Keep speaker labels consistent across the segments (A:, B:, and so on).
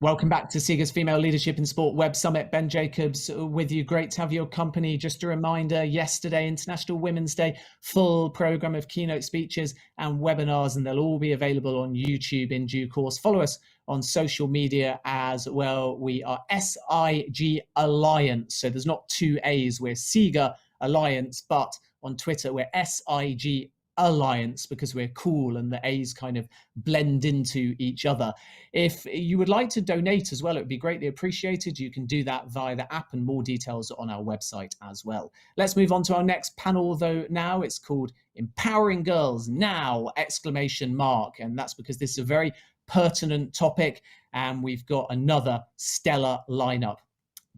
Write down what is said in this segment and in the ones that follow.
A: Welcome back to SIGA's Female Leadership in Sport Web Summit. Ben Jacobs with you. Great to have your company. Just a reminder, yesterday, International Women's Day, full program of keynote speeches and webinars, and they'll all be available on YouTube in due course. Follow us on social media as well. We are SIG Alliance. So there's not two A's. We're SIGA Alliance, but on Twitter, we're SIG Alliance because we're cool and the A's kind of blend into each other. If you would like to donate as well, it would be greatly appreciated. You can do that via the app, and more details on our website as well. Let's move on to our next panel though now. It's called Empowering Girls Now! And that's because this is a very pertinent topic and we've got another stellar lineup.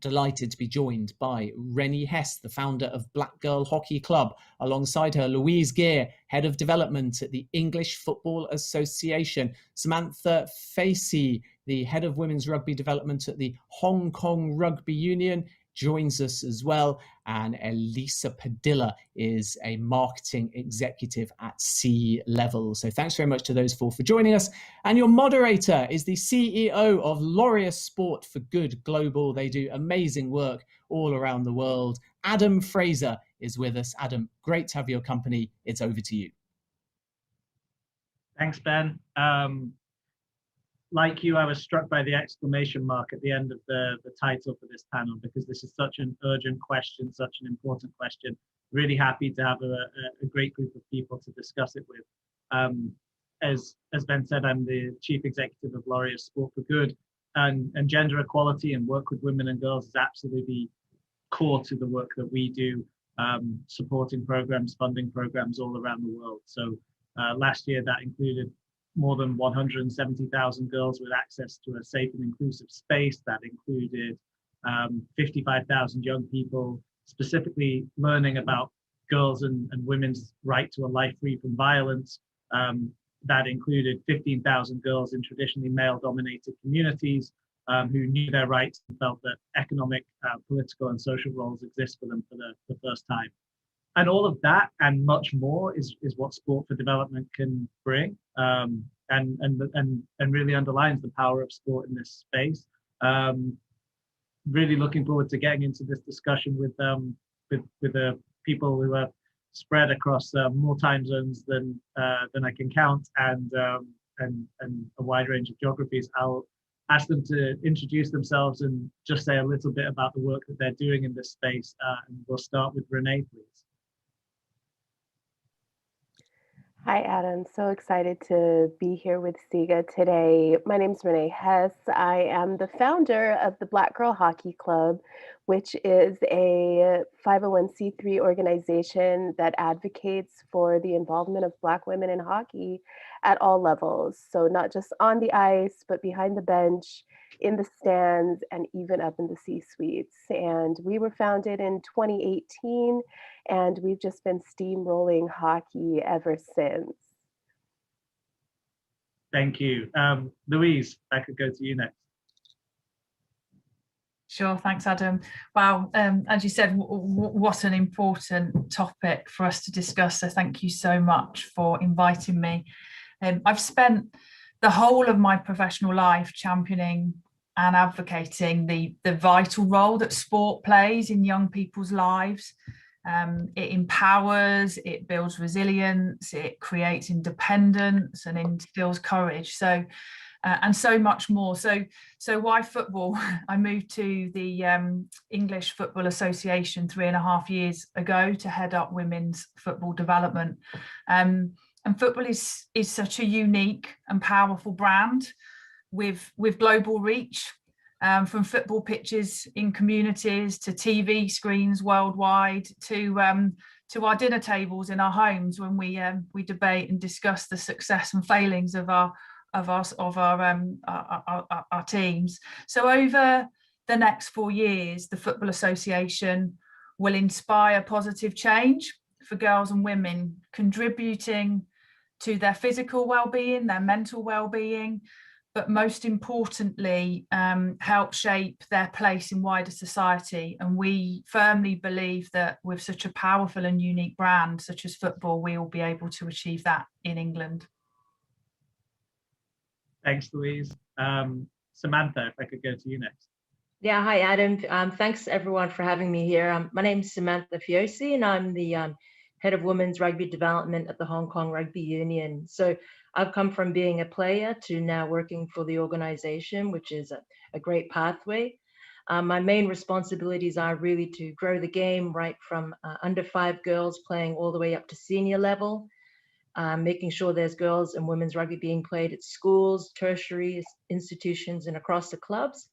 A: Delighted to be joined by Rennie Hess, the founder of Black Girl Hockey Club. Alongside her, Louise Gear, Head of Development at the English Football Association. Samantha Facey, the Head of Women's Rugby Development at the Hong Kong Rugby Union, joins us as well. And Elisa Padilla is a marketing executive at C Level. So thanks very much to those four for joining us. And your moderator is the CEO of Laureus Sport for Good Global. They do amazing work all around the world. Adam Fraser is with us. Adam, great to have your company. It's over to you.
B: Thanks, Ben. Like you, I was struck by the exclamation mark at the end of the title for this panel, because this is such an urgent question, such an important question. Really happy to have a great group of people to discuss it with. As Ben said, I'm the Chief Executive of Laureus Sport for Good, and gender equality and work with women and girls is absolutely core to the work that we do, supporting programs, funding programs all around the world. So last year that included more than 170,000 girls with access to a safe and inclusive space. That included 55,000 young people specifically learning about girls and women's right to a life free from violence. That included 15,000 girls in traditionally male-dominated communities who knew their rights and felt that economic, political and social roles exist for them for the first time. And all of that and much more is what Sport for Development can bring, and really underlines the power of sport in this space. Really looking forward to getting into this discussion with the people who are spread across more time zones than I can count, and a wide range of geographies. I'll ask them to introduce themselves and just say a little bit about the work that they're doing in this space. And we'll start with Renee, please.
C: Hi, Adam. So excited to be here with SIGA today. My name is Renee Hess. I am the founder of the Black Girl Hockey Club, which is a 501c3 organization that advocates for the involvement of Black women in hockey at all levels. So not just on the ice, but behind the bench, in the stands, and even up in the C-suites. And we were founded in 2018, and we've just been steamrolling hockey ever since.
B: Thank you. Louise, I could go to you next.
D: Sure, thanks, Adam. Wow, as you said, what an important topic for us to discuss. So thank you so much for inviting me. I've spent the whole of my professional life championing and advocating the vital role that sport plays in young people's lives. It empowers, it builds resilience, it creates independence and instills courage. So, and so much more. So why football? I moved to the English Football Association 3.5 years ago to head up women's football development. And football is such a unique and powerful brand with global reach, from football pitches in communities to TV screens worldwide to our dinner tables in our homes when we debate and discuss the success and failings of our teams. So over the next 4 years, the Football Association will inspire positive change for girls and women, contributing to their physical well-being, their mental well-being, but most importantly, help shape their place in wider society. And we firmly believe that with such a powerful and unique brand such as football, we will be able to achieve that in England.
B: Thanks, Louise. Samantha, if I could go to you next.
E: Yeah, hi, Adam. Thanks everyone for having me here. My name is Samantha Fiosi, and I'm the head of women's rugby development at the Hong Kong Rugby Union. So I've come from being a player to now working for the organization, which is a great pathway. My main responsibilities are really to grow the game right from under 5 girls playing all the way up to senior level, making sure there's girls and women's rugby being played at schools, tertiary institutions, and across the clubs.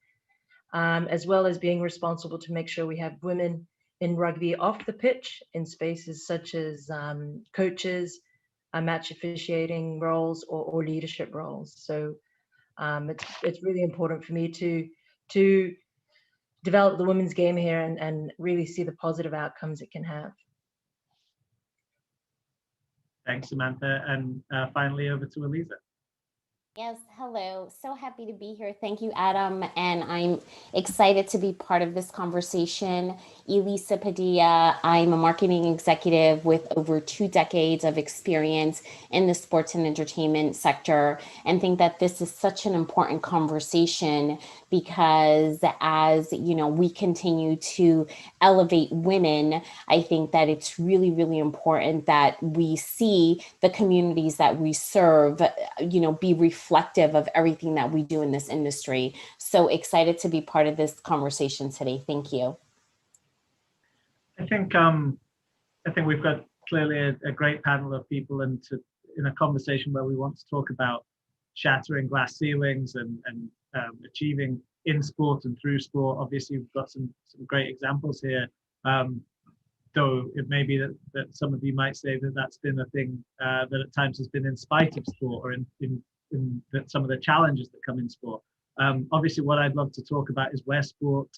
E: As well as being responsible to make sure we have women in rugby off the pitch in spaces such as coaches, match officiating roles, or leadership roles. So it's really important for me to develop the women's game here and really see the positive outcomes it can have.
B: Thanks, Samantha. And finally, over to Eliza.
F: Yes, hello. So happy to be here. Thank you, Adam. And I'm excited to be part of this conversation. Elisa Padilla, I'm a marketing executive with over 2 decades of experience in the sports and entertainment sector, and think that this is such an important conversation because as you know, we continue to elevate women, I think that it's really, really important that we see the communities that we serve, be reflective of everything that we do in this industry. So excited to be part of this conversation today. Thank you.
B: I think we've got clearly a great panel of people in a conversation where we want to talk about shattering glass ceilings and achieving in sport and through sport. Obviously, we've got some great examples here. Though it may be that some of you might say that that's been a thing that at times has been in spite of sport, or in that some of the challenges that come in sport. Obviously, what I'd love to talk about is where sport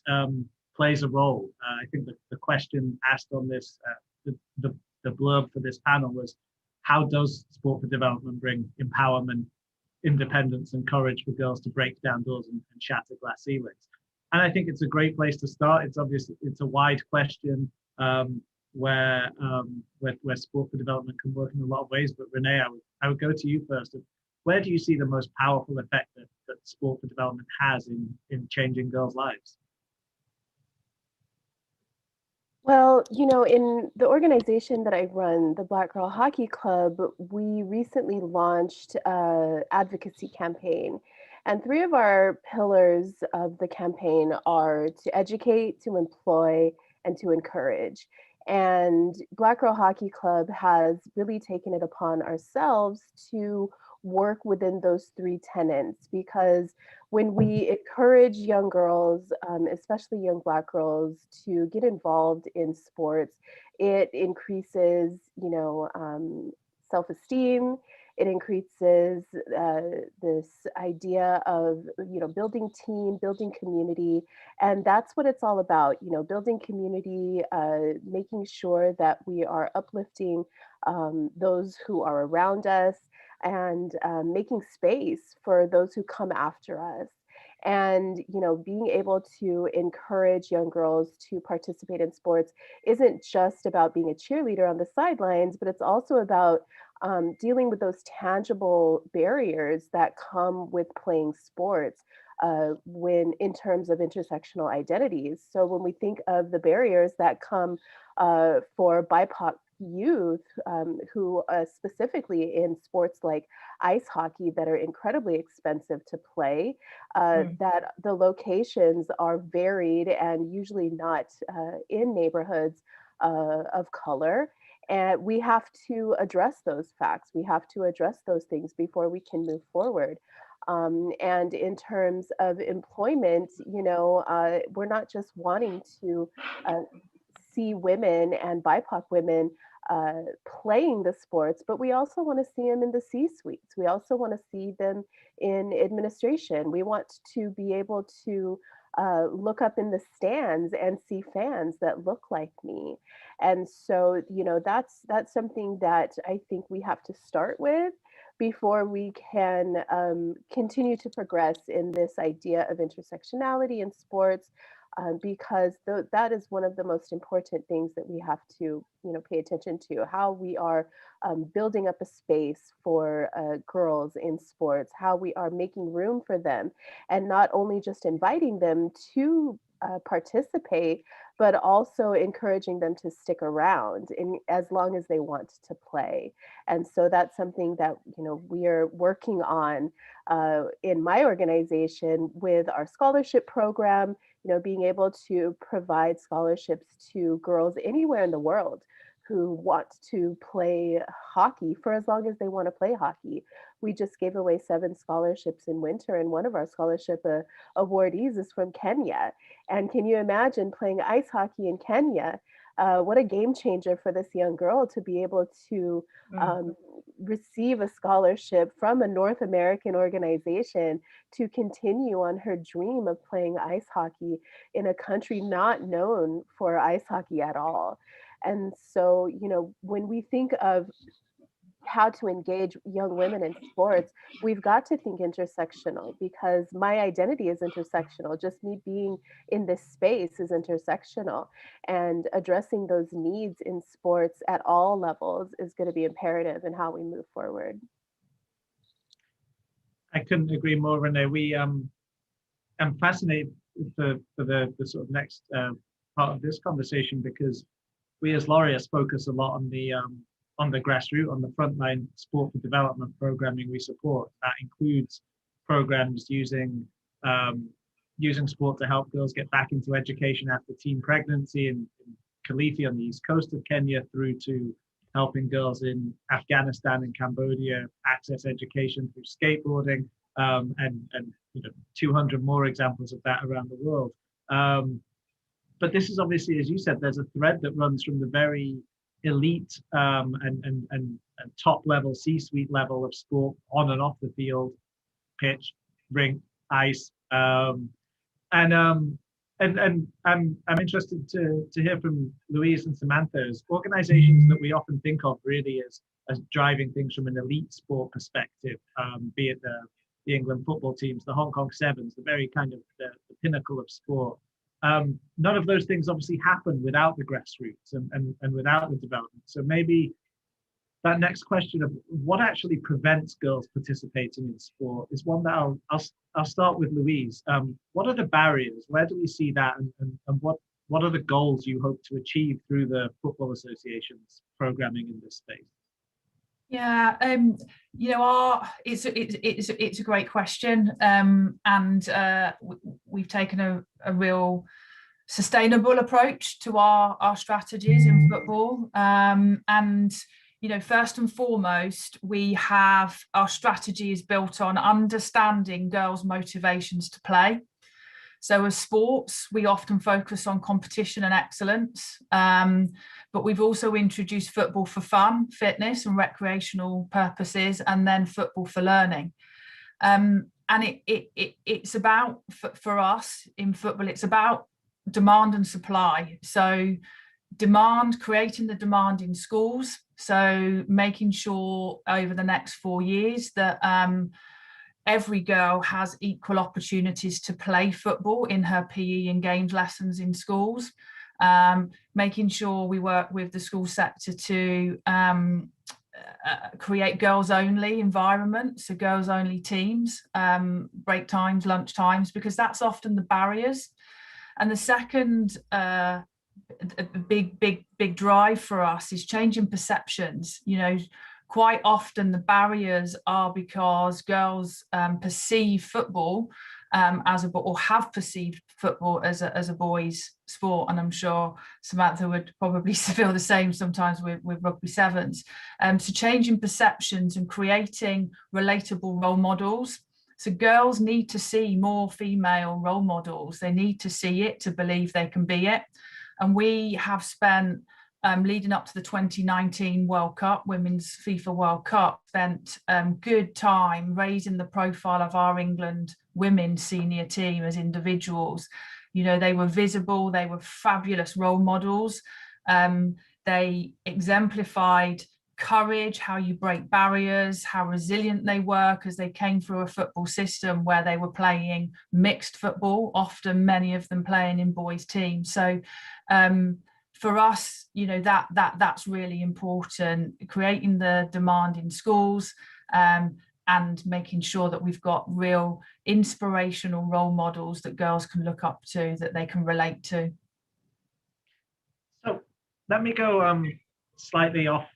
B: plays a role. I think that the question asked on this, the blurb for this panel was, how does sport for development bring empowerment, independence, and courage for girls to break down doors and shatter glass ceilings? And I think it's a great place to start. It's a wide question where sport for development can work in a lot of ways. But Renee, I would go to you first. Where do you see the most powerful effect that sport for development has in changing girls' lives?
C: Well, in the organization that I run, the Black Girl Hockey Club, we recently launched an advocacy campaign. And 3 of our pillars of the campaign are to educate, to employ, and to encourage. And Black Girl Hockey Club has really taken it upon ourselves to work within those 3 tenets, because when we encourage young girls, especially young Black girls, to get involved in sports, it increases, self-esteem. It increases this idea of, building team, building community. And that's what it's all about, building community, making sure that we are uplifting those who are around us, and making space for those who come after us. And, being able to encourage young girls to participate in sports isn't just about being a cheerleader on the sidelines, but it's also about dealing with those tangible barriers that come with playing sports when in terms of intersectional identities. So when we think of the barriers that come for BIPOC youth who specifically in sports like ice hockey that are incredibly expensive to play, that the locations are varied and usually not in neighborhoods of color. And we have to address those facts. We have to address those things before we can move forward. And in terms of employment, we're not just wanting to see women and BIPOC women playing the sports, but we also want to see them in the C-suites. We also want to see them in administration. We want to be able to look up in the stands and see fans that look like me. And so, that's something that I think we have to start with before we can continue to progress in this idea of intersectionality in sports. because that is one of the most important things that we have to, pay attention to, how we are building up a space for girls in sports, how we are making room for them, and not only just inviting them to participate, but also encouraging them to stick around as long as they want to play. And so that's something that we are working on in my organization with our scholarship program. Being able to provide scholarships to girls anywhere in the world who want to play hockey for as long as they want to play hockey. We just gave away 7 scholarships in winter, and one of our scholarship awardees is from Kenya. And can you imagine playing ice hockey in Kenya? What a game changer for this young girl to be able to receive a scholarship from a North American organization to continue on her dream of playing ice hockey in a country not known for ice hockey at all. And so, when we think of how to engage young women in sports, we've got to think intersectional, because my identity is intersectional. Just me being in this space is intersectional, and addressing those needs in sports at all levels is going to be imperative in how we move forward.
B: I couldn't agree more, Renee. I'm fascinated for the sort of next part of this conversation, because we as laureates focus a lot on the grassroots, on the frontline sport for development programming we support. That includes programs using sport to help girls get back into education after teen pregnancy in Kilifi on the east coast of Kenya, through to helping girls in Afghanistan and Cambodia access education through skateboarding, and 200 more examples of that around the world. But this is obviously, as you said, there's a thread that runs from the very elite and top level, C-suite level of sport, on and off the field, pitch, rink, ice, and I'm interested to hear from Louise and Samantha, as organizations that we often think of really as driving things from an elite sport perspective, be it the England football teams, the Hong Kong Sevens, the very kind of the pinnacle of sport. None of those things obviously happen without the grassroots and without the development. So maybe that next question of what actually prevents girls participating in sport is one that I'll start with Louise. What are the barriers? Where do we see that, and what are the goals you hope to achieve through the Football Association's programming in this space?
D: Yeah, it's a great question, and we've taken a real sustainable approach to our strategies in football. And first and foremost, we have our strategy is built on understanding girls' motivations to play. So as sports, we often focus on competition and excellence, but we've also introduced football for fun, fitness and recreational purposes, and then football for learning. And it's about, for us in football, it's about demand and supply. So demand, creating the demand in schools. So making sure over the next 4 years that every girl has equal opportunities to play football in her PE and games lessons in schools. Making sure we work with the school sector to create girls only environments, so girls only teams, break times, lunch times, because that's often the barriers. And the second big drive for us is changing perceptions. Quite often the barriers are because girls perceive football or have perceived football as a boys' sport, and I'm sure Samantha would probably feel the same sometimes with rugby sevens. So changing perceptions and creating relatable role models. So girls need to see more female role models. They need to see it to believe they can be it. And we have spent, leading up to the 2019 World Cup, Women's FIFA World Cup, spent good time raising the profile of our England women's senior team as individuals. They were visible, they were fabulous role models. They exemplified courage, how you break barriers, how resilient they were, because they came through a football system where they were playing mixed football, often many of them playing in boys' teams. So for us, you know, that's really important, creating the demand in schools, and making sure that we've got real inspirational role models that girls can look up to, that they can relate to.
B: So let me go slightly off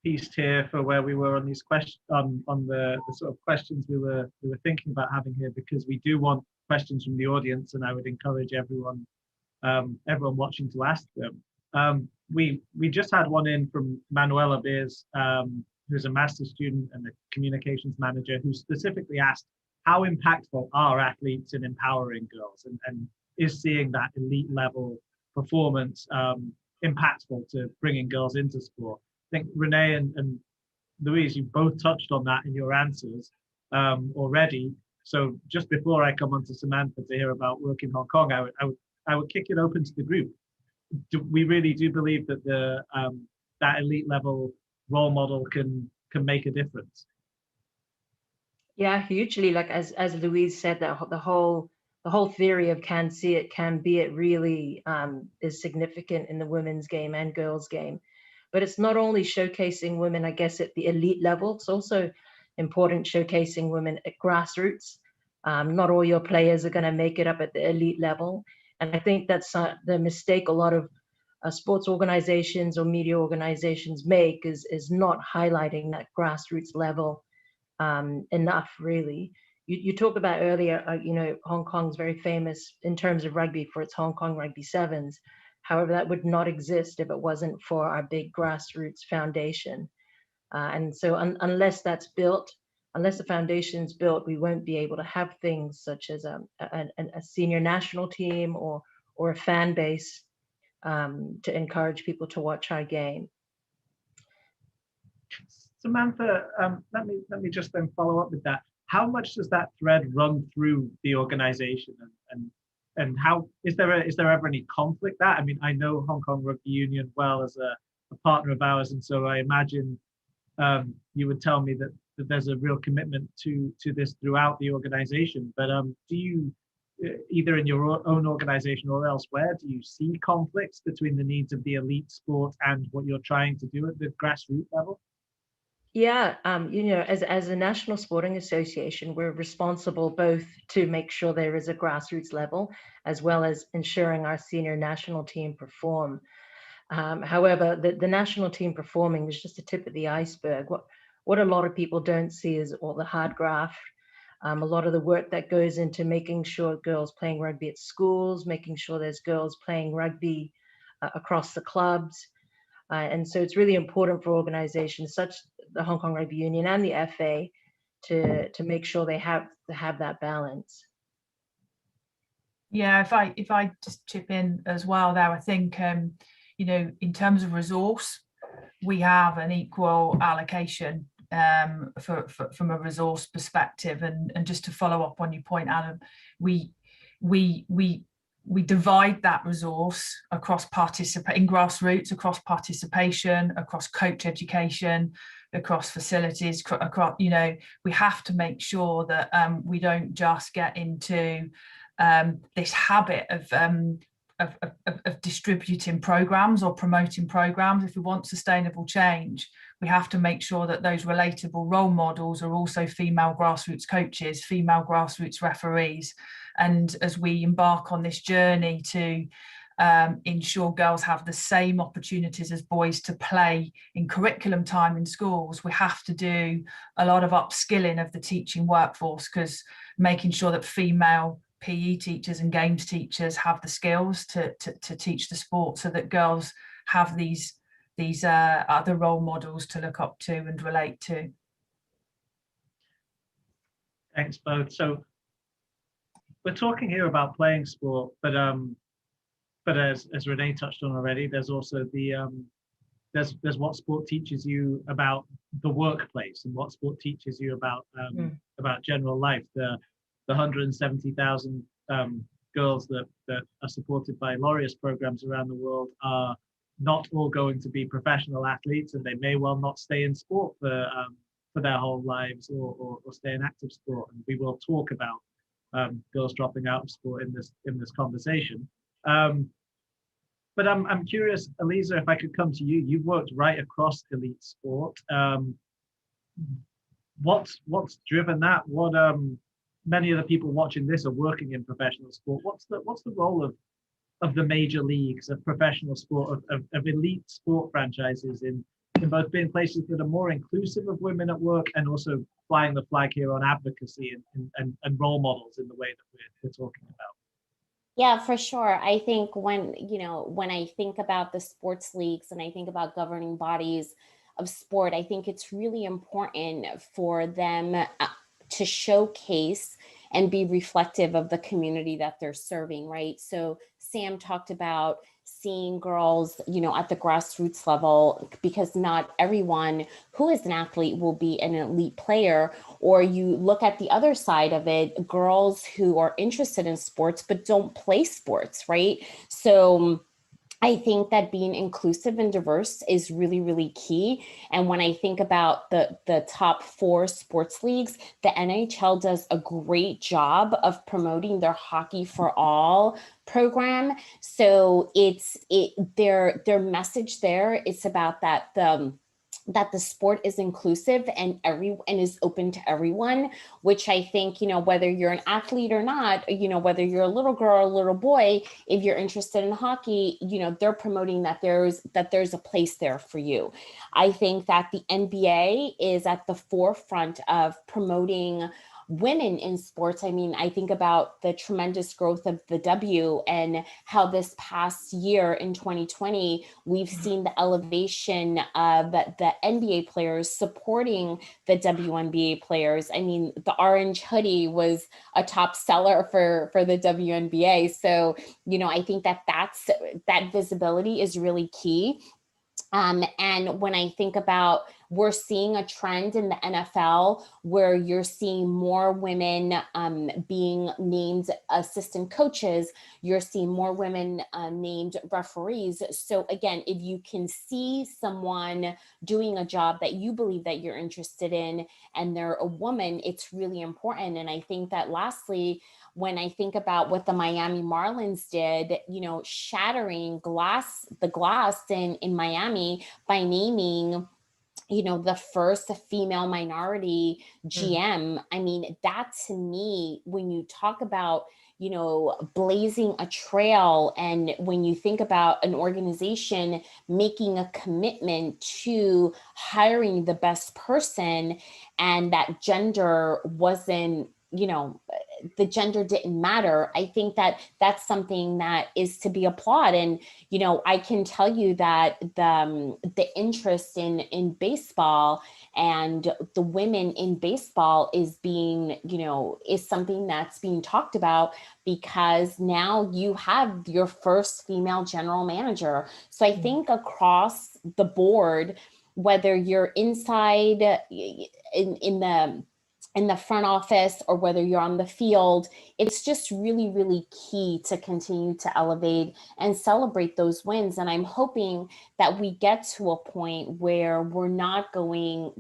B: piste here for where we were on these questions, on the sort of questions we were thinking about having here, because we do want questions from the audience, and I would encourage everyone watching to ask them. We just had one in from Manuela Beers, who's a master's student and a communications manager, who specifically asked, how impactful are athletes in empowering girls, and is seeing that elite level performance impactful to bringing girls into sport? I think Renee and Louise, you both touched on that in your answers already. So just before I come on to Samantha to hear about work in Hong Kong, I would kick it open to the group. We really do believe that that elite level role model can make a difference.
E: Yeah, hugely. Like as Louise said, that the whole theory of can see it, can be it really is significant in the women's game and girls' game. But it's not only showcasing women, I guess, at the elite level, it's also important showcasing women at grassroots. Not all your players are going to make it up at the elite level. And I think that's the mistake a lot of sports organizations or media organizations make, is not highlighting that grassroots level enough, really. You talked about earlier, you know, Hong Kong's very famous in terms of rugby for its Hong Kong Rugby Sevens. However, that would not exist if it wasn't for our big grassroots foundation. And so unless that's built, unless the foundation's built, we won't be able to have things such as a senior national team or a fan base to encourage people to watch our game.
B: Samantha, let me just then follow up with that. How much does that thread run through the organization, and how is there ever any conflict? That, I mean, I know Hong Kong Rugby Union well as a partner of ours, and so I imagine you would tell me that there's a real commitment to this throughout the organization. But do you, either in your own organization or elsewhere, do you see conflicts between the needs of the elite sport and what you're trying to do at the grassroots level?
E: Yeah, you know, as a national sporting association, we're responsible both to make sure there is a grassroots level, as well as ensuring our senior national team perform. However, the national team performing is just the tip of the iceberg. What a lot of people don't see is all the hard graft, a lot of the work that goes into making sure girls playing rugby at schools, making sure there's girls playing rugby across the clubs. And so it's really important for organizations such the Hong Kong Rugby Union and the FA to make sure they have that balance.
D: Yeah, if I just chip in as well there, I think you know, in terms of resource, we have an equal allocation from a resource perspective, and just to follow up on your point, Adam, we divide that resource across in grassroots, across participation, across coach education, across facilities, across, you know, we have to make sure that we don't just get into this habit of distributing programs or promoting programs. If we want sustainable change, we have to make sure that those relatable role models are also female grassroots coaches, female grassroots referees. And as we embark on this journey to ensure girls have the same opportunities as boys to play in curriculum time in schools, we have to do a lot of upskilling of the teaching workforce, because making sure that female PE teachers and games teachers have the skills to teach the sport, so that girls have these other role models to look up to and relate to.
B: Thanks both. So we're talking here about playing sport, but as Renee touched on already, there's also there's what sport teaches you about the workplace, and what sport teaches you about general life. The 170,000 girls that are supported by Laureus programs around the world are not all going to be professional athletes, and they may well not stay in sport for their whole lives, or stay in active sport. And we will talk about girls dropping out of sport in this conversation. But I'm curious, Elisa, if I could come to you. You've worked right across elite sport. What's driven that? What many of the people watching this are working in professional sport. What's the role of the major leagues, of professional sport, of elite sport franchises in both being places that are more inclusive of women at work, and also flying the flag here on advocacy and role models in the way that we're talking about?
F: Yeah, for sure. I think when I think about the sports leagues and I think about governing bodies of sport, I think it's really important for them to showcase and be reflective of the community that they're serving, right? So Sam talked about seeing girls, at the grassroots level, because not everyone who is an athlete will be an elite player. Or you look at the other side of it, girls who are interested in sports but don't play sports, right? So I think that being inclusive and diverse is really, really key. And when I think about the top 4 sports leagues, the NHL does a great job of promoting their Hockey for All program. So their message there, it's about that the sport is inclusive and is open to everyone, which I think, whether you're an athlete or not, whether you're a little girl or a little boy, if you're interested in hockey, they're promoting that there's a place there for you. I think that the NBA is at the forefront of promoting women in sports. I mean, I think about the tremendous growth of the W, and how this past year in 2020, we've seen the elevation of the NBA players supporting the WNBA players. I mean, the orange hoodie was a top seller for the WNBA. So, I think that visibility is really key. And when I think about, we're seeing a trend in the NFL where you're seeing more women being named assistant coaches, you're seeing more women named referees. So again, if you can see someone doing a job that you believe that you're interested in, and they're a woman, it's really important. And I think that lastly, when I think about what the Miami Marlins did, shattering the glass in Miami by naming, the first female minority GM. I mean, that to me, when you talk about, blazing a trail, and when you think about an organization making a commitment to hiring the best person, and that gender wasn't, the gender didn't matter. I think that that's something that is to be applauded. And, I can tell you that the interest in baseball and the women in baseball is is something that's being talked about, because now you have your first female general manager. So I think across the board, whether you're inside in the front office or whether you're on the field, it's just really, really key to continue to elevate and celebrate those wins. And I'm hoping that we get to a point where we're not going,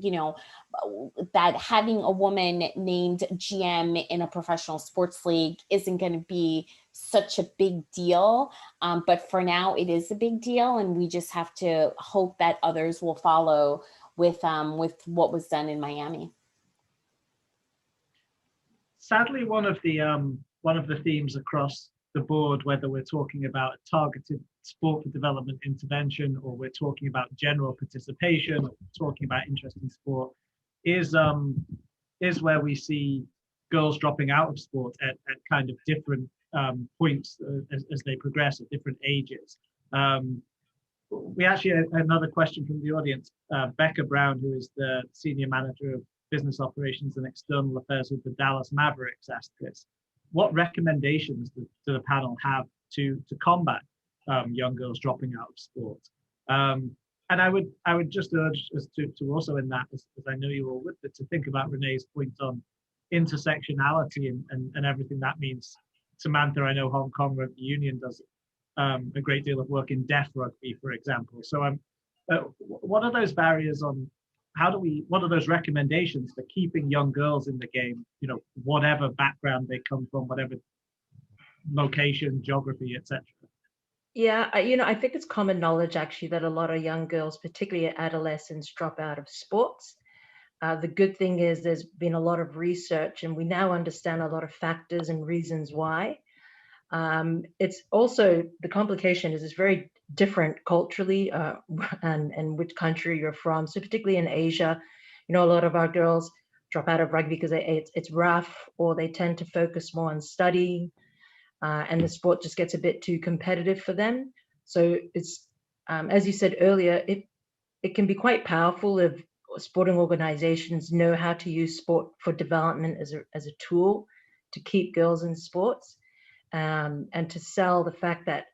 F: that having a woman named GM in a professional sports league isn't going to be such a big deal. But for now, it is a big deal. And we just have to hope that others will follow with what was done in Miami.
B: Sadly, one of the themes across the board, whether we're talking about targeted sport for development intervention, or we're talking about general participation, or talking about interest in sport, is where we see girls dropping out of sport at kind of different points as they progress at different ages. We actually had another question from the audience. Becca Brown, who is the senior manager of business operations and external affairs with the Dallas Mavericks, asked this: what recommendations do the panel have to combat young girls dropping out of sport? And I would just urge us to also, in that, as I know you all would, but to think about Renee's point on intersectionality and everything that means. Samantha, I know Hong Kong Rugby Union does a great deal of work in deaf rugby, for example. So what are those barriers on what are those recommendations for keeping young girls in the game, whatever background they come from, whatever location, geography, etc.?
E: Yeah, I think it's common knowledge actually that a lot of young girls, particularly adolescents, drop out of sports. The good thing is there's been a lot of research and we now understand a lot of factors and reasons why. It's also, the complication is it's very different culturally and which country you're from. So particularly in Asia, a lot of our girls drop out of rugby because it's rough, or they tend to focus more on study, and the sport just gets a bit too competitive for them. So it's, as you said earlier, it can be quite powerful if sporting organizations know how to use sport for development as a tool to keep girls in sports, and to sell the fact that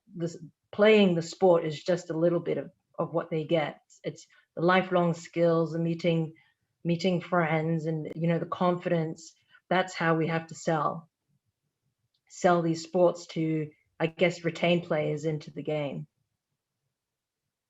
E: playing the sport is just a little bit of what they get. It's the lifelong skills, the meeting friends, and the confidence. That's how we have to sell these sports to, I guess, retain players into the game.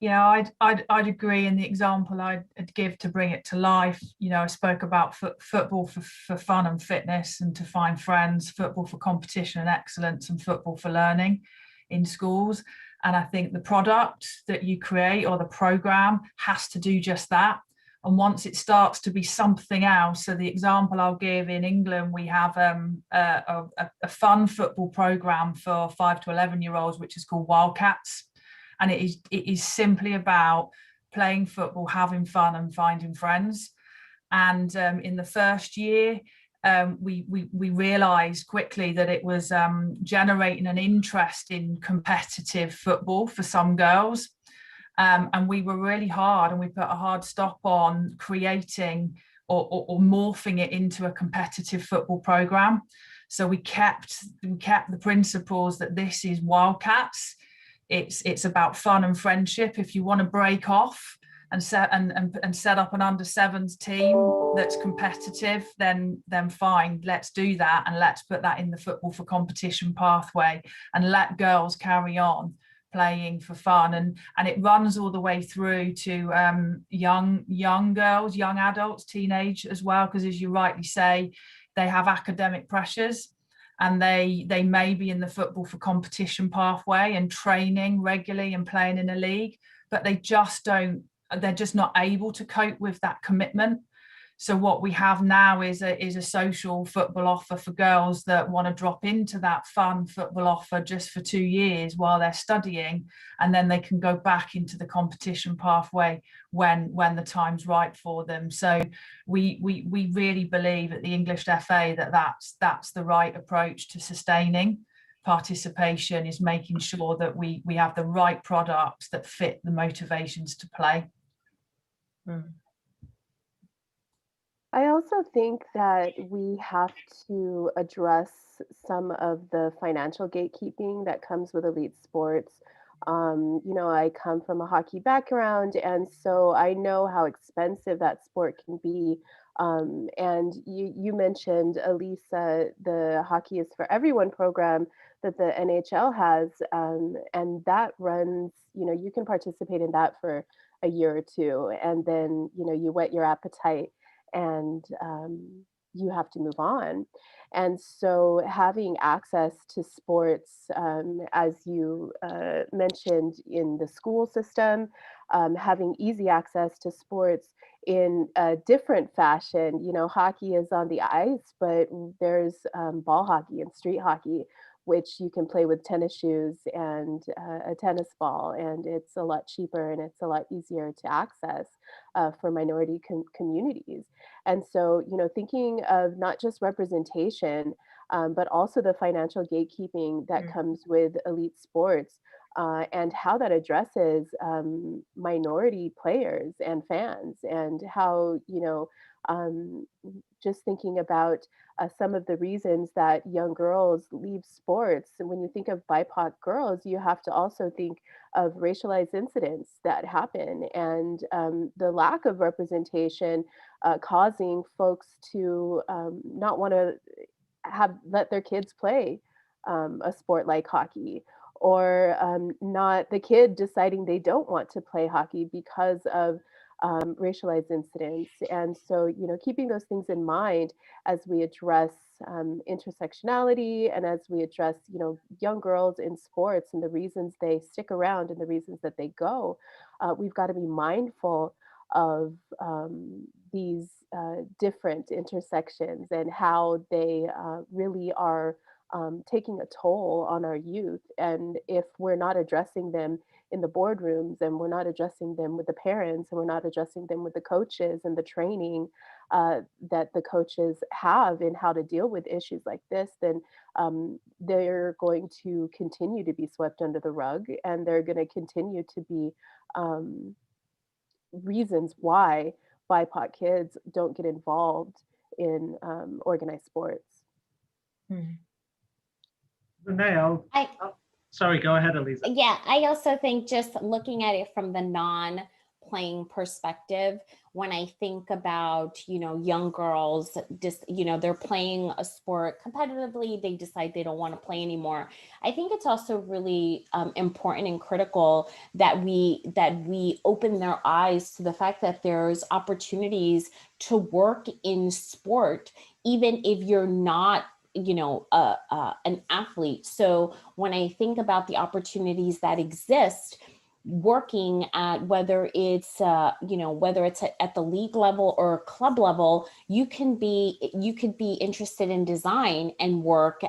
D: Yeah, I'd agree. And the example I'd give to bring it to life, I spoke about football for fun and fitness and to find friends, football for competition and excellence, and football for learning in schools. And I think the product that you create or the program has to do just that. And once it starts to be something else, so the example I'll give, in England, we have a fun football program for 5 to 11-year-olds, which is called Wildcats. And it is simply about playing football, having fun and finding friends. And in the first year, we realized quickly that it was generating an interest in competitive football for some girls. And we were really hard, and we put a hard stop on creating or morphing it into a competitive football program. So we kept the principles that this is Wildcats. It's about fun and friendship. If you want to break off and set up an under-7s team that's competitive, then fine, let's do that, and let's put that in the football for competition pathway and let girls carry on playing for fun. And it runs all the way through to young girls, young adults, teenage as well, because as you rightly say, they have academic pressures. And they may be in the football for competition pathway and training regularly and playing in a league, but they're just not able to cope with that commitment. So what we have now is a social football offer for girls that want to drop into that fun football offer just for 2 years while they're studying, and then they can go back into the competition pathway when the time's right for them. So we really believe at the English FA that's the right approach to sustaining participation, is making sure that we have the right products that fit the motivations to play.
C: I also think that we have to address some of the financial gatekeeping that comes with elite sports. I come from a hockey background, and so I know how expensive that sport can be. And you mentioned, Elisa, the Hockey is for Everyone program that the NHL has, and that runs, you can participate in that for a year or two, and then, you whet your appetite and you have to move on. And so having access to sports, as you mentioned, in the school system, having easy access to sports in a different fashion. Hockey is on the ice, but there's ball hockey and street hockey, which you can play with tennis shoes and a tennis ball, and it's a lot cheaper and it's a lot easier to access for minority communities. And so, thinking of not just representation, but also the financial gatekeeping that comes with elite sports, and how that addresses minority players and fans, and how, just thinking about some of the reasons that young girls leave sports. And when you think of BIPOC girls, you have to also think of racialized incidents that happen, and the lack of representation causing folks to not want to let their kids play a sport like hockey, or not the kid deciding they don't want to play hockey because of racialized incidents. And so, you know, keeping those things in mind as we address intersectionality, and as we address, you know, young girls in sports and the reasons they stick around and the reasons that they go, we've got to be mindful of these different intersections and how they really are taking a toll on our youth. And if we're not addressing them in the boardrooms, and we're not addressing them with the parents, and we're not addressing them with the coaches and the training that the coaches have in how to deal with issues like this, then they're going to continue to be swept under the rug, and they're going to continue to be reasons why BIPOC kids don't get involved in organized sports.
B: Renee, sorry, go ahead, Elisa.
F: Yeah, I also think just looking at it from the non-playing perspective, when I think about, you know, young girls, just, you know, they're playing a sport competitively, they decide they don't want to play anymore. I think it's also really important and critical that we open their eyes to the fact that there's opportunities to work in sport, even if you're not, you know, an athlete. So when I think about the opportunities that exist, working at, whether it's you know, whether it's at the league level or club level, you could be interested in design and work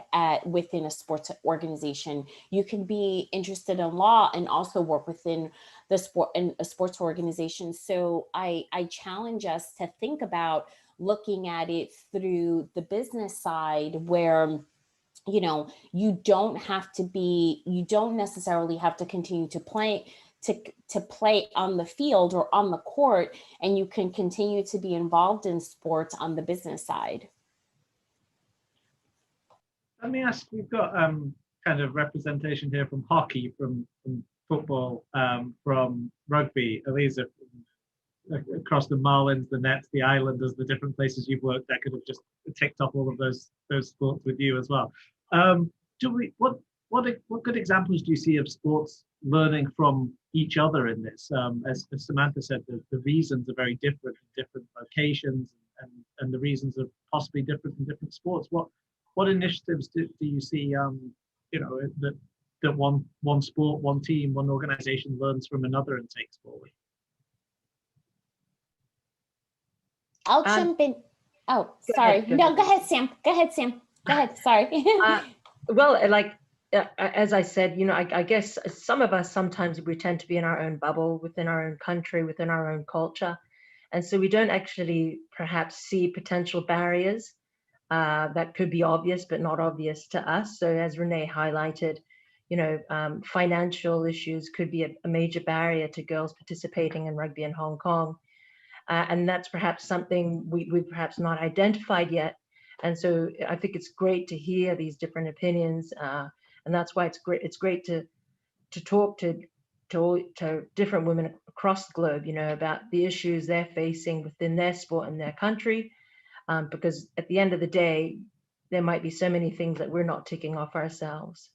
F: within a sports organization. You can be interested in law and also work within the sport in a sports organization. So I challenge us to think about looking at it through the business side, where, you know, you don't necessarily have to continue to play on the field or on the court, and you can continue to be involved in sports on the business side.
B: Let me ask, we've got kind of representation here from hockey, from football, from rugby. Elisa, across the Marlins, the Nets, the Islanders, the different places you've worked, I could have just ticked off all of those sports with you as well. What good examples do you see of sports learning from each other in this? As Samantha said, the reasons are very different in different locations, and the reasons are possibly different in different sports. What initiatives do you see, you know, that one sport, one team, one organization learns from another and takes forward?
F: I'll jump in. Oh, sorry. No, go ahead, Sam. Go ahead. Sorry.
E: Well, like, as I said, you know, I guess some of us, sometimes we tend to be in our own bubble, within our own country, within our own culture. And so we don't actually perhaps see potential barriers that could be obvious, but not obvious to us. So as Renee highlighted, you know, financial issues could be a major barrier to girls participating in rugby in Hong Kong. And that's perhaps something we've perhaps not identified yet. And so I think it's great to hear these different opinions. And that's why it's great to talk to different women across the globe, you know, about the issues they're facing within their sport and their country. Because at the end of the day, there might be so many things that we're not ticking off ourselves.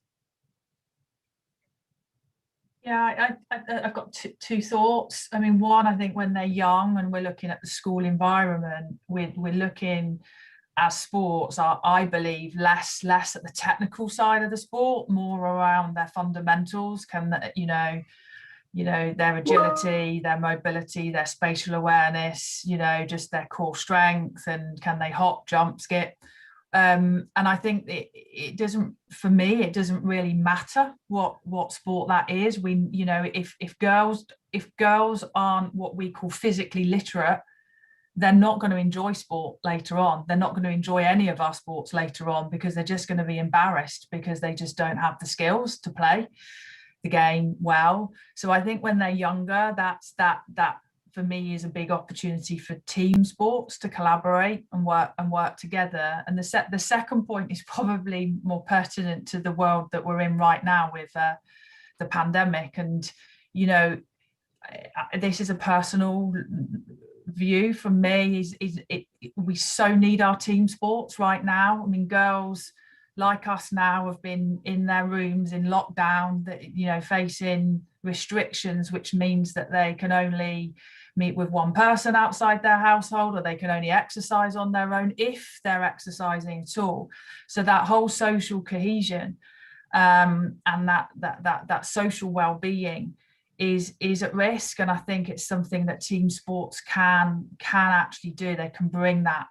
D: Yeah, I've got two thoughts. I mean, one, I think when they're young and we're looking at the school environment, we're looking at sports, I believe, less at the technical side of the sport, more around their fundamentals. You know, their agility, their mobility, their spatial awareness, you know, just their core strength, and can they hop, jump, skip. And I think it doesn't, for me, it doesn't really matter what sport that is. We, you know, if girls aren't what we call physically literate, they're not going to enjoy sport later on. They're not going to enjoy any of our sports later on, because they're just going to be embarrassed because they just don't have the skills to play the game well. So I think when they're younger, that for me is a big opportunity for team sports to collaborate and work together. And the second point is probably more pertinent to the world that we're in right now with the pandemic. And, you know, this is a personal view from me, we so need our team sports right now. I mean, girls like us now have been in their rooms in lockdown, that, you know, facing restrictions, which means that they can only meet with one person outside their household, or they can only exercise on their own if they're exercising at all. So that whole social cohesion and that social well-being is at risk. And I think it's something that team sports can actually do. They can bring that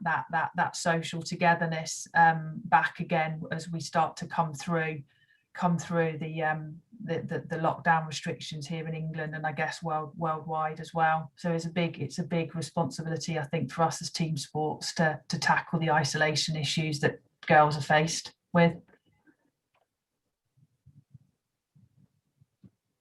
D: social togetherness back again as we start to come through the lockdown restrictions here in England, and I guess worldwide as well. So it's a big responsibility, I think, for us as team sports to tackle the isolation issues that girls are faced with.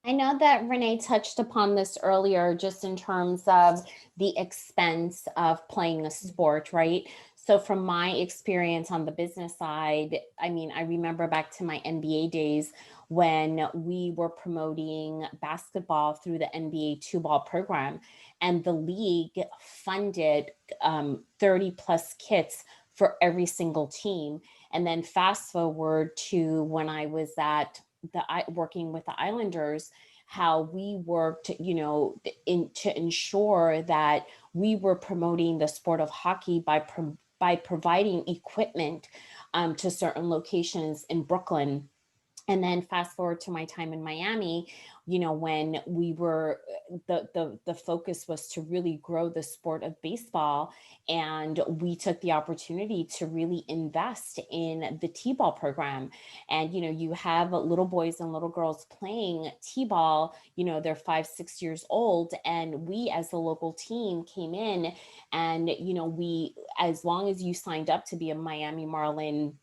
F: I know that Renee touched upon this earlier, just in terms of the expense of playing a sport, right? So from my experience on the business side, I mean, I remember back to my NBA days when we were promoting basketball through the NBA 2-ball program, and the league funded 30 plus kits for every single team. And then fast forward to when I was working with the Islanders, how we worked, you know, to ensure that we were promoting the sport of hockey by providing equipment to certain locations in Brooklyn. And then fast forward to my time in Miami, you know, when we were, the focus was to really grow the sport of baseball. And we took the opportunity to really invest in the T-ball program. And, you know, you have little boys and little girls playing T-ball, you know, they're 5, 6 years old. And we, as the local team, came in and, you know, as long as you signed up to be a Miami Marlin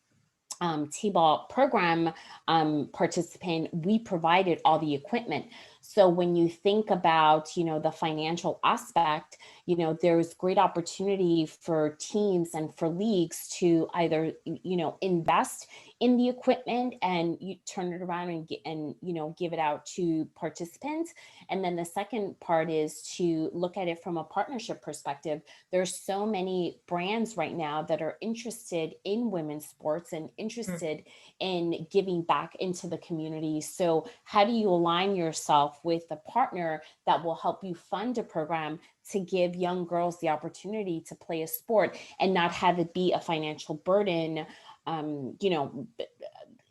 F: T-ball program participant, we provided all the equipment. So when you think about, you know, the financial aspect, you know, there's great opportunity for teams and for leagues to either, you know, invest in the equipment and you turn it around and you know, give it out to participants. And then the second part is to look at it from a partnership perspective. There's so many brands right now that are interested in women's sports and interested in giving back into the community. So how do you align yourself with a partner that will help you fund a program to give young girls the opportunity to play a sport and not have it be a financial burden? You know,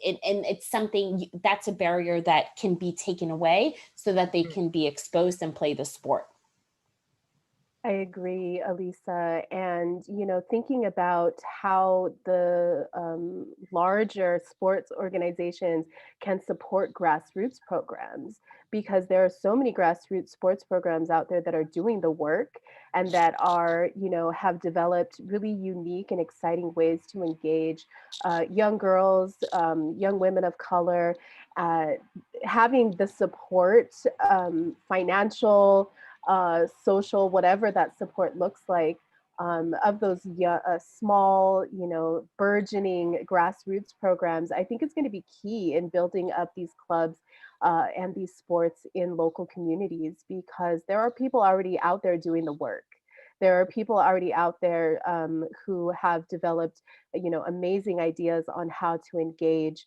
F: and it's something that's a barrier that can be taken away so that they can be exposed and play the sport.
C: I agree, Elisa. And, you know, thinking about how the larger sports organizations can support grassroots programs, because there are so many grassroots sports programs out there that are doing the work and that are, you know, have developed really unique and exciting ways to engage young girls, young women of color, having the support, financial, social, whatever that support looks like, of those small, you know, burgeoning grassroots programs, I think is going to be key in building up these clubs and these sports in local communities, because there are people already out there doing the work. There are people already out there who have developed, you know, amazing ideas on how to engage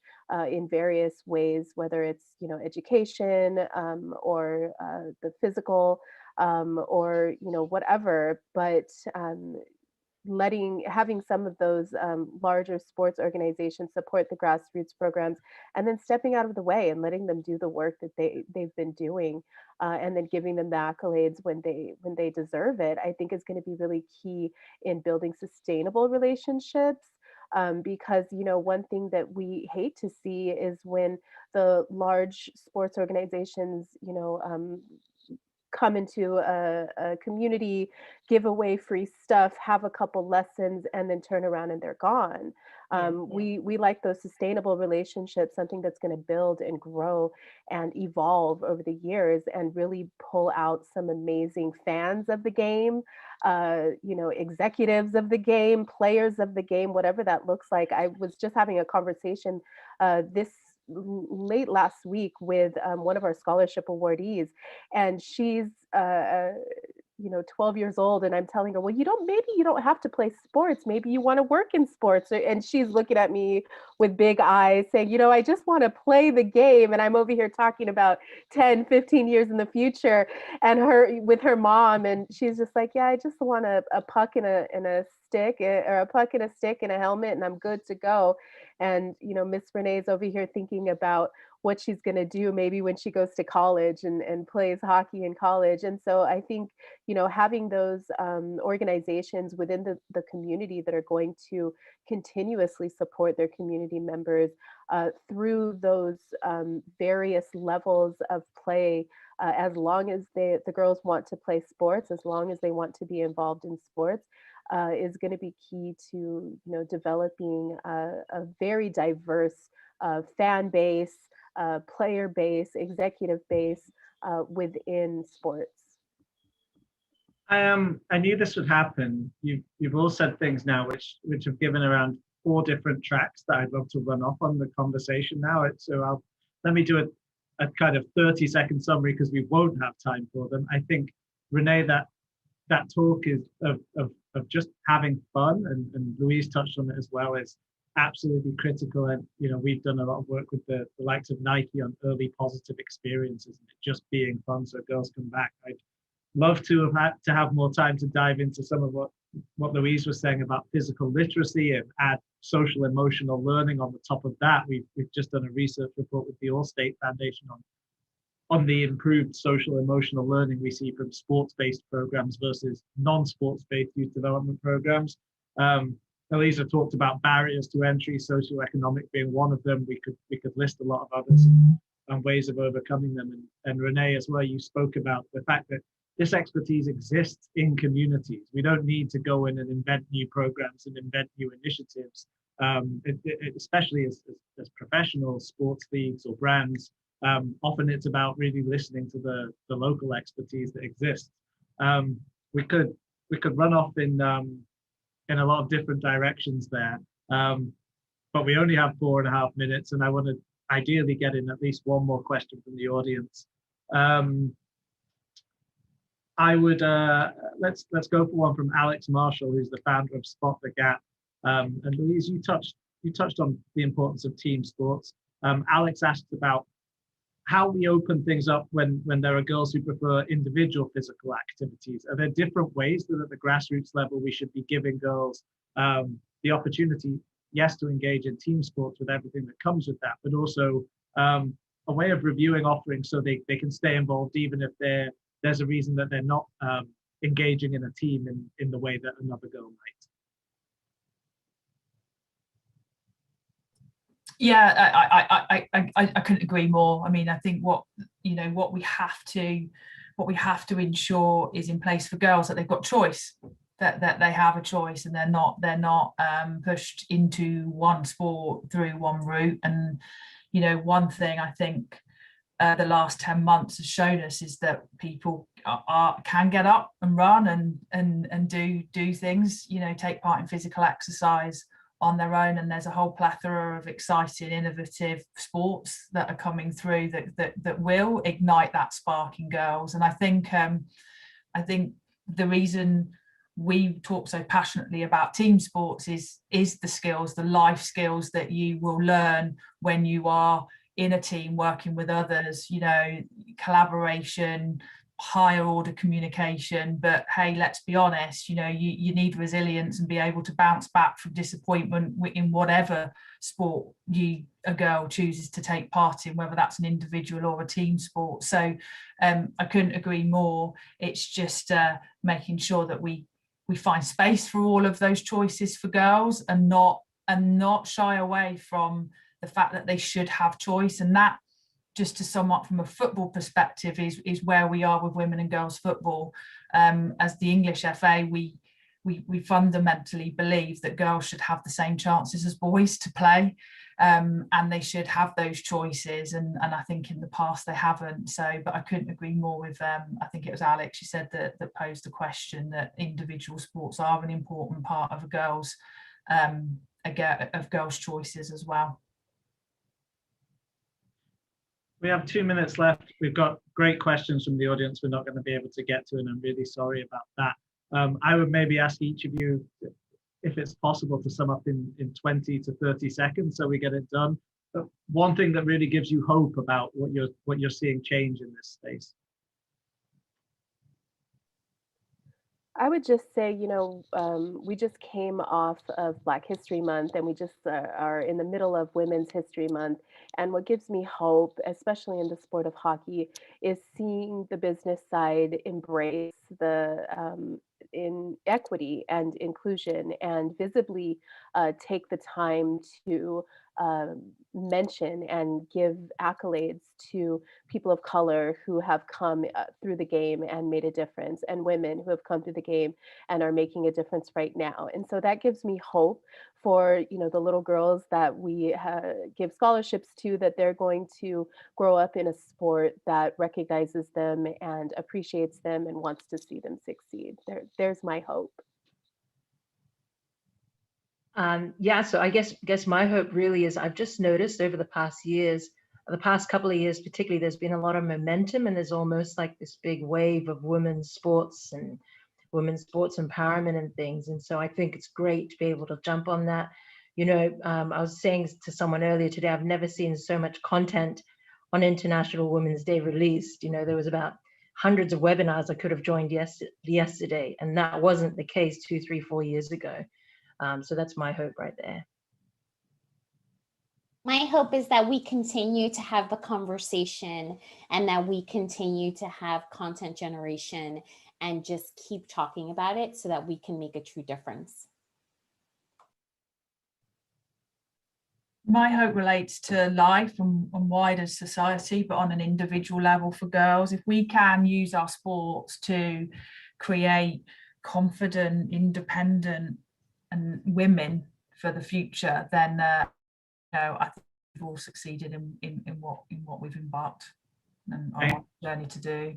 C: in various ways, whether it's, you know, education or the physical or, you know, whatever. But having some of those larger sports organizations support the grassroots programs, and then stepping out of the way and letting them do the work that they've been doing, and then giving them the accolades when they deserve it, I think is going to be really key in building sustainable relationships. Because, you know, one thing that we hate to see is when the large sports organizations, you know, come into a community, give away free stuff, have a couple lessons, and then turn around and they're gone. We like those sustainable relationships, something that's going to build and grow and evolve over the years, and really pull out some amazing fans of the game, you know, executives of the game, players of the game, whatever that looks like. I was just having a conversation this late last week with one of our scholarship awardees, and she's 12 years old, and I'm telling her, well, maybe you don't have to play sports. Maybe you want to work in sports. And she's looking at me with big eyes saying, I just want to play the game. And I'm over here talking about 10, 15 years in the future, and her with her mom. And she's just like, yeah, I just want a puck and a stick, or a puck and a stick and a helmet, and I'm good to go. And, Miss Renee's over here thinking about what she's going to do maybe when she goes to college and plays hockey in college. And so I think, having those organizations within the community that are going to continuously support their community members through those various levels of play, as long as the girls want to play sports, as long as they want to be involved in sports, is going to be key to developing a very diverse fan base, player base, executive base within sports.
B: I knew this would happen. You've all said things now which have given around 4 different tracks that I'd love to run off on the conversation now. So let me do a kind of 30-second summary, because we won't have time for them. I think, Renee, that talk is of just having fun, and Louise touched on it as well, is absolutely critical. And we've done a lot of work with the likes of Nike on early positive experiences and it just being fun so girls come back. I'd love to have more time to dive into some of what Louise was saying about physical literacy and add social emotional learning on the top of that. We've just done a research report with the Allstate Foundation on the improved social emotional learning we see from sports-based programs versus non-sports-based youth development programs. Elisa talked about barriers to entry, socioeconomic being one of them. We could list a lot of others and ways of overcoming them. And Renee, as well, you spoke about the fact that this expertise exists in communities. We don't need to go in and invent new programs and invent new initiatives, especially as professional sports leagues or brands. Often it's about really listening to the local expertise that exists. We could run off in a lot of different directions there, but we only have 4.5 minutes, and I want to ideally get in at least one more question from the audience. I would let's go for one from Alex Marshall, who's the founder of Spot the Gap. And Louise, you touched on the importance of team sports. Alex asked about how we open things up when there are girls who prefer individual physical activities. Are there different ways that at the grassroots level we should be giving girls the opportunity, yes, to engage in team sports with everything that comes with that, but also a way of reviewing offerings so they can stay involved even if there's a reason that they're not engaging in a team in the way that another girl might?
D: Yeah, I couldn't agree more. I mean, I think what we have to ensure is in place for girls, that they've got choice, that they have a choice, and they're not pushed into one sport through one route. And one thing I think the last 10 months has shown us is that people can get up and run and do things, take part in physical exercise on their own. And there's a whole plethora of exciting, innovative sports that are coming through that will ignite that spark in girls. And I think the reason we talk so passionately about team sports is the skills, the life skills that you will learn when you are in a team working with others, collaboration, higher order communication. But hey, let's be honest, you need resilience and be able to bounce back from disappointment in whatever sport a girl chooses to take part in, whether that's an individual or a team sport. So I couldn't agree more. It's just making sure that we find space for all of those choices for girls, and not shy away from the fact that they should have choice. And that, just to sum up from a football perspective, is where we are with women and girls football. As the English FA, we fundamentally believe that girls should have the same chances as boys to play, and they should have those choices. And I think in the past they haven't. So, but I couldn't agree more with I think it was Alex, you said that posed the question that individual sports are an important part of girls' choices as well.
B: We have 2 minutes left. We've got great questions from the audience we're not going to be able to get to, and I'm really sorry about that. I would maybe ask each of you, if it's possible, to sum up in 20 to 30 seconds so we get it done. But one thing that really gives you hope about what you're seeing change in this space.
C: I would just say, we just came off of Black History Month, and we just are in the middle of Women's History Month. And what gives me hope, especially in the sport of hockey, is seeing the business side embrace the in equity and inclusion, and visibly take the time to mention and give accolades to people of color who have come through the game and made a difference, and women who have come through the game and are making a difference right now. And so that gives me hope for the little girls that we give scholarships to, that they're going to grow up in a sport that recognizes them and appreciates them and wants to see them succeed. There's my hope.
E: So I guess my hope really is, I've just noticed over the past couple of years particularly, there's been a lot of momentum, and there's almost like this big wave of women's sports and women's sports empowerment and things. And so I think it's great to be able to jump on that. I was saying to someone earlier today, I've never seen so much content on International Women's Day released. There was about hundreds of webinars I could have joined yesterday, and that wasn't the case 2, 3, 4 years ago. So that's my hope right there.
F: My hope is that we continue to have the conversation, and that we continue to have content generation and just keep talking about it so that we can make a true difference.
D: My hope relates to life and wider society, but on an individual level for girls. If we can use our sports to create confident, independent and women for the future, then I think we've all succeeded in what we've embarked and our journey to do.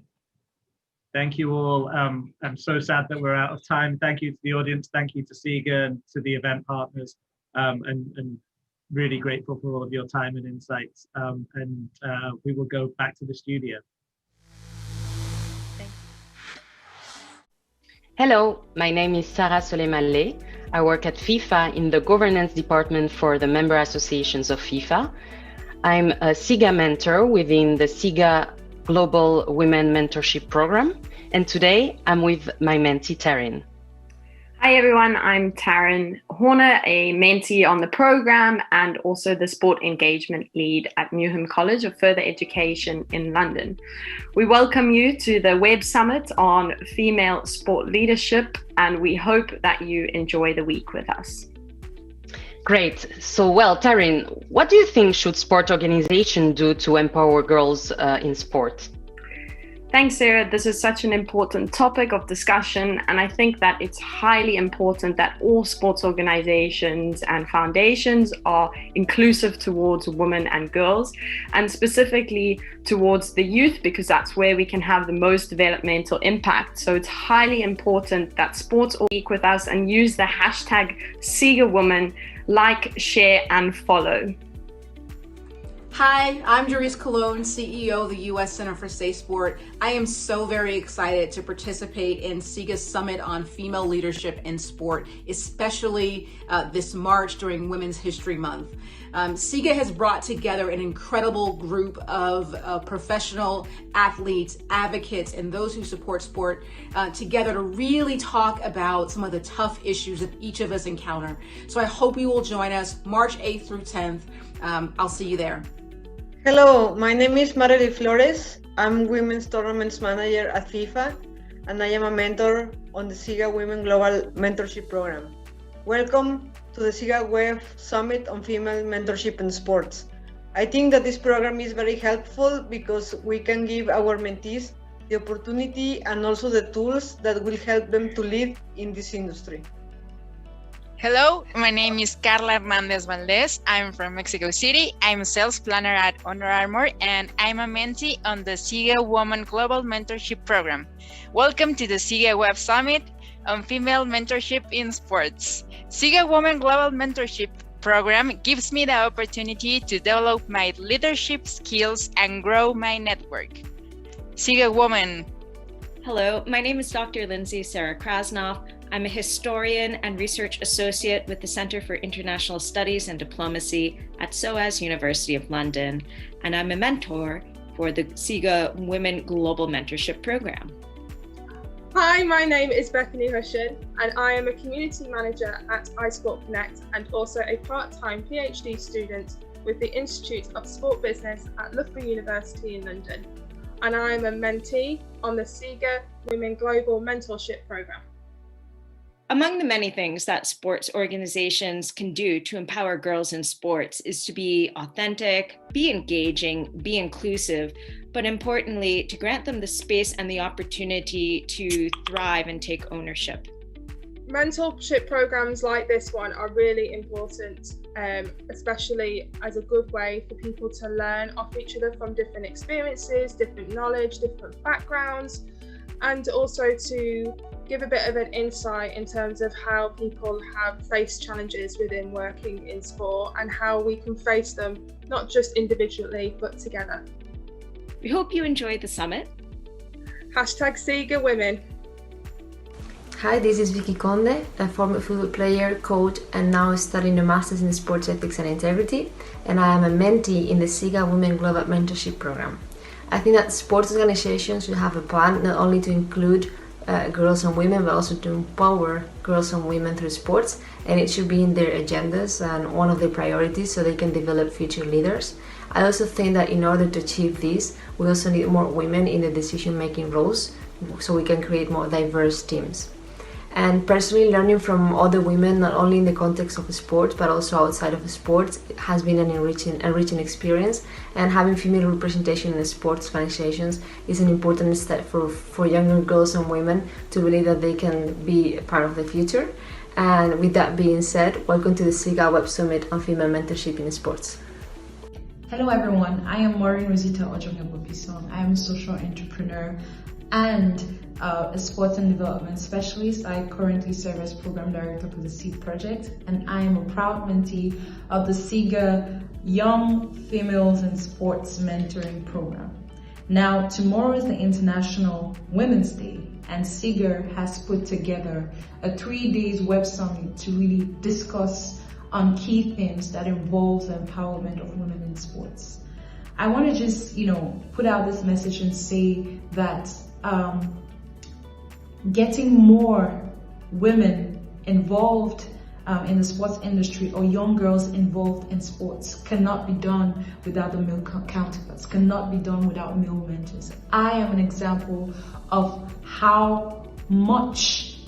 B: Thank you all. I'm so sad that we're out of time. Thank you to the audience. Thank you to SIGA and to the event partners, and really grateful for all of your time and insights. We will go back to the studio.
G: Hello, my name is Sarah Soleiman-Ley. I work at FIFA in the governance department for the member associations of FIFA. I'm a SIGA mentor within the SIGA Global Women Mentorship Program. And today I'm with my mentee, Taryn.
H: Hi everyone, I'm Taryn Horner, a mentee on the program and also the sport engagement lead at Newham College of Further Education in London. We welcome you to the Web Summit on Female Sport Leadership, and we hope that you enjoy the week with us.
G: Great. So, Taryn, what do you think should sport organizations do to empower girls in sport?
H: Thanks, Sarah. This is such an important topic of discussion, and I think that it's highly important that all sports organizations and foundations are inclusive towards women and girls, and specifically towards the youth, because that's where we can have the most developmental impact. So it's highly important that sports all speak with us and use the hashtag SIGAWomen, like, share, and follow.
I: Hi, I'm Doris Colon, CEO of the U.S. Center for Safe Sport. I am so very excited to participate in SIGA's Summit on Female Leadership in Sport, especially this March during Women's History Month. SIGA has brought together an incredible group of professional athletes, advocates, and those who support sport together to really talk about some of the tough issues that each of us encounter. So I hope you will join us March 8th through 10th. I'll see you there.
J: Hello, my name is Marily Flores. I'm Women's Tournaments Manager at FIFA, and I am a mentor on the SIGA Women Global Mentorship Program. Welcome to the SIGA Web Summit on Female Mentorship in Sports. I think that this program is very helpful because we can give our mentees the opportunity and also the tools that will help them to lead in this industry.
K: Hello, my name is Carla Hernandez Valdez. I'm from Mexico City. I'm a sales planner at Under Armour, and I'm a mentee on the SIGA Women Global Mentorship Program. Welcome to the SIGA Web Summit on Female Mentorship in Sports. SIGA Women Global Mentorship program gives me the opportunity to develop my leadership skills and grow my network. SIGA Woman.
L: Hello, my name is Dr. Lindsay Sarah Krasnoff. I'm a historian and research associate with the Center for International Studies and Diplomacy at SOAS University of London, and I'm a mentor for the SIGA Women Global Mentorship Program.
M: Hi, my name is Bethany Hushin, and I am a community manager at iSport Connect and also a part-time PhD student with the Institute of Sport Business at Loughborough University in London. And I am a mentee on the SIGA Women Global Mentorship Program.
L: Among the many things that sports organizations can do to empower girls in sports is to be authentic, be engaging, be inclusive, but importantly, to grant them the space and the opportunity to thrive and take ownership.
M: Mentorship programs like this one are really important, especially as a good way for people to learn off each other from different experiences, different knowledge, different backgrounds, and also to give a bit of an insight in terms of how people have faced challenges within working in sport and how we can face them, not just individually, but together.
L: We hope you enjoyed the summit.
M: #SIGA Women.
N: Hi, this is Vicky Conde, a former football player, coach, and now studying a Master's in Sports Ethics and Integrity, and I am a mentee in the SIGA Women Global Mentorship Program. I think that sports organizations should have a plan not only to include girls and women, but also to empower girls and women through sports, and it should be in their agendas and one of their priorities so they can develop future leaders. I also think that in order to achieve this, we also need more women in the decision-making roles so we can create more diverse teams. And personally, learning from other women, not only in the context of sports, but also outside of sports, has been an enriching experience. And having female representation in sports organizations is an important step for younger girls and women to believe that they can be a part of the future. And with that being said, welcome to the SIGA Web Summit on Female Mentorship in Sports.
O: Hello everyone, I am Maureen Rosita Ojonga-Bobison. I am a social entrepreneur and a sports and development specialist. I currently serve as program director for the SEED project, and I am a proud mentee of the SIGA Young Females in Sports Mentoring Program. Now, tomorrow is the International Women's Day, and SIGA has put together a 3-day web summit to really discuss on key themes that involve the empowerment of women in sports. I want to just, put out this message and say that getting more women involved in the sports industry or young girls involved in sports cannot be done without the male counterparts, cannot be done without male mentors. I am an example of how much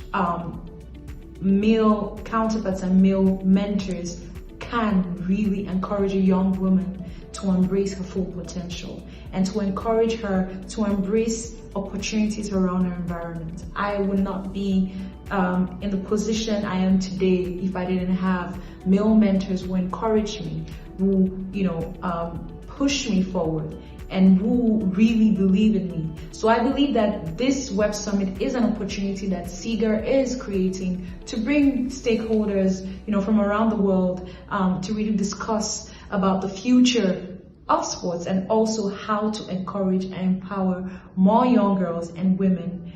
O: male counterparts and male mentors can really encourage a young woman to embrace her full potential and to encourage her to embrace opportunities around her environment. I would not be in the position I am today if I didn't have male mentors who encourage me, who push me forward, and who really believe in me. So I believe that this web summit is an opportunity that SIGA is creating to bring stakeholders, from around the world to really discuss about the future of sports and also how to encourage and empower more young girls and women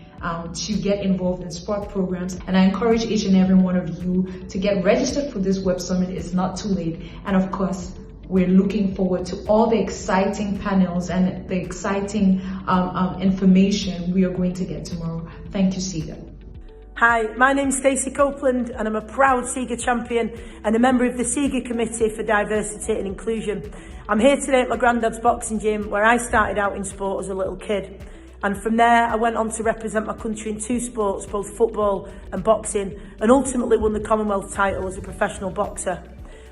O: to get involved in sport programs. And I encourage each and every one of you to get registered for this web summit. It's not too late. And of course, we're looking forward to all the exciting panels and the exciting information we are going to get tomorrow. Thank you, SIGA.
P: Hi, my name's Stacey Copeland and I'm a proud SIGA champion and a member of the SIGA Committee for Diversity and Inclusion. I'm here today at my granddad's boxing gym where I started out in sport as a little kid. And from there, I went on to represent my country in 2 sports, both football and boxing, and ultimately won the Commonwealth title as a professional boxer.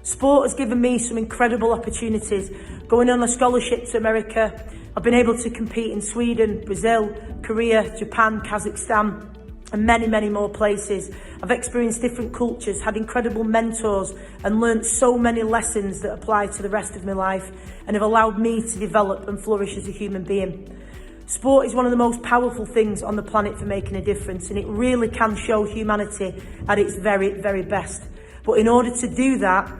P: Sport has given me some incredible opportunities. Going on a scholarship to America, I've been able to compete in Sweden, Brazil, Korea, Japan, Kazakhstan, and many, many more places. I've experienced different cultures, had incredible mentors, and learnt so many lessons that apply to the rest of my life and have allowed me to develop and flourish as a human being. Sport is one of the most powerful things on the planet for making a difference, and it really can show humanity at its very, very best. But in order to do that,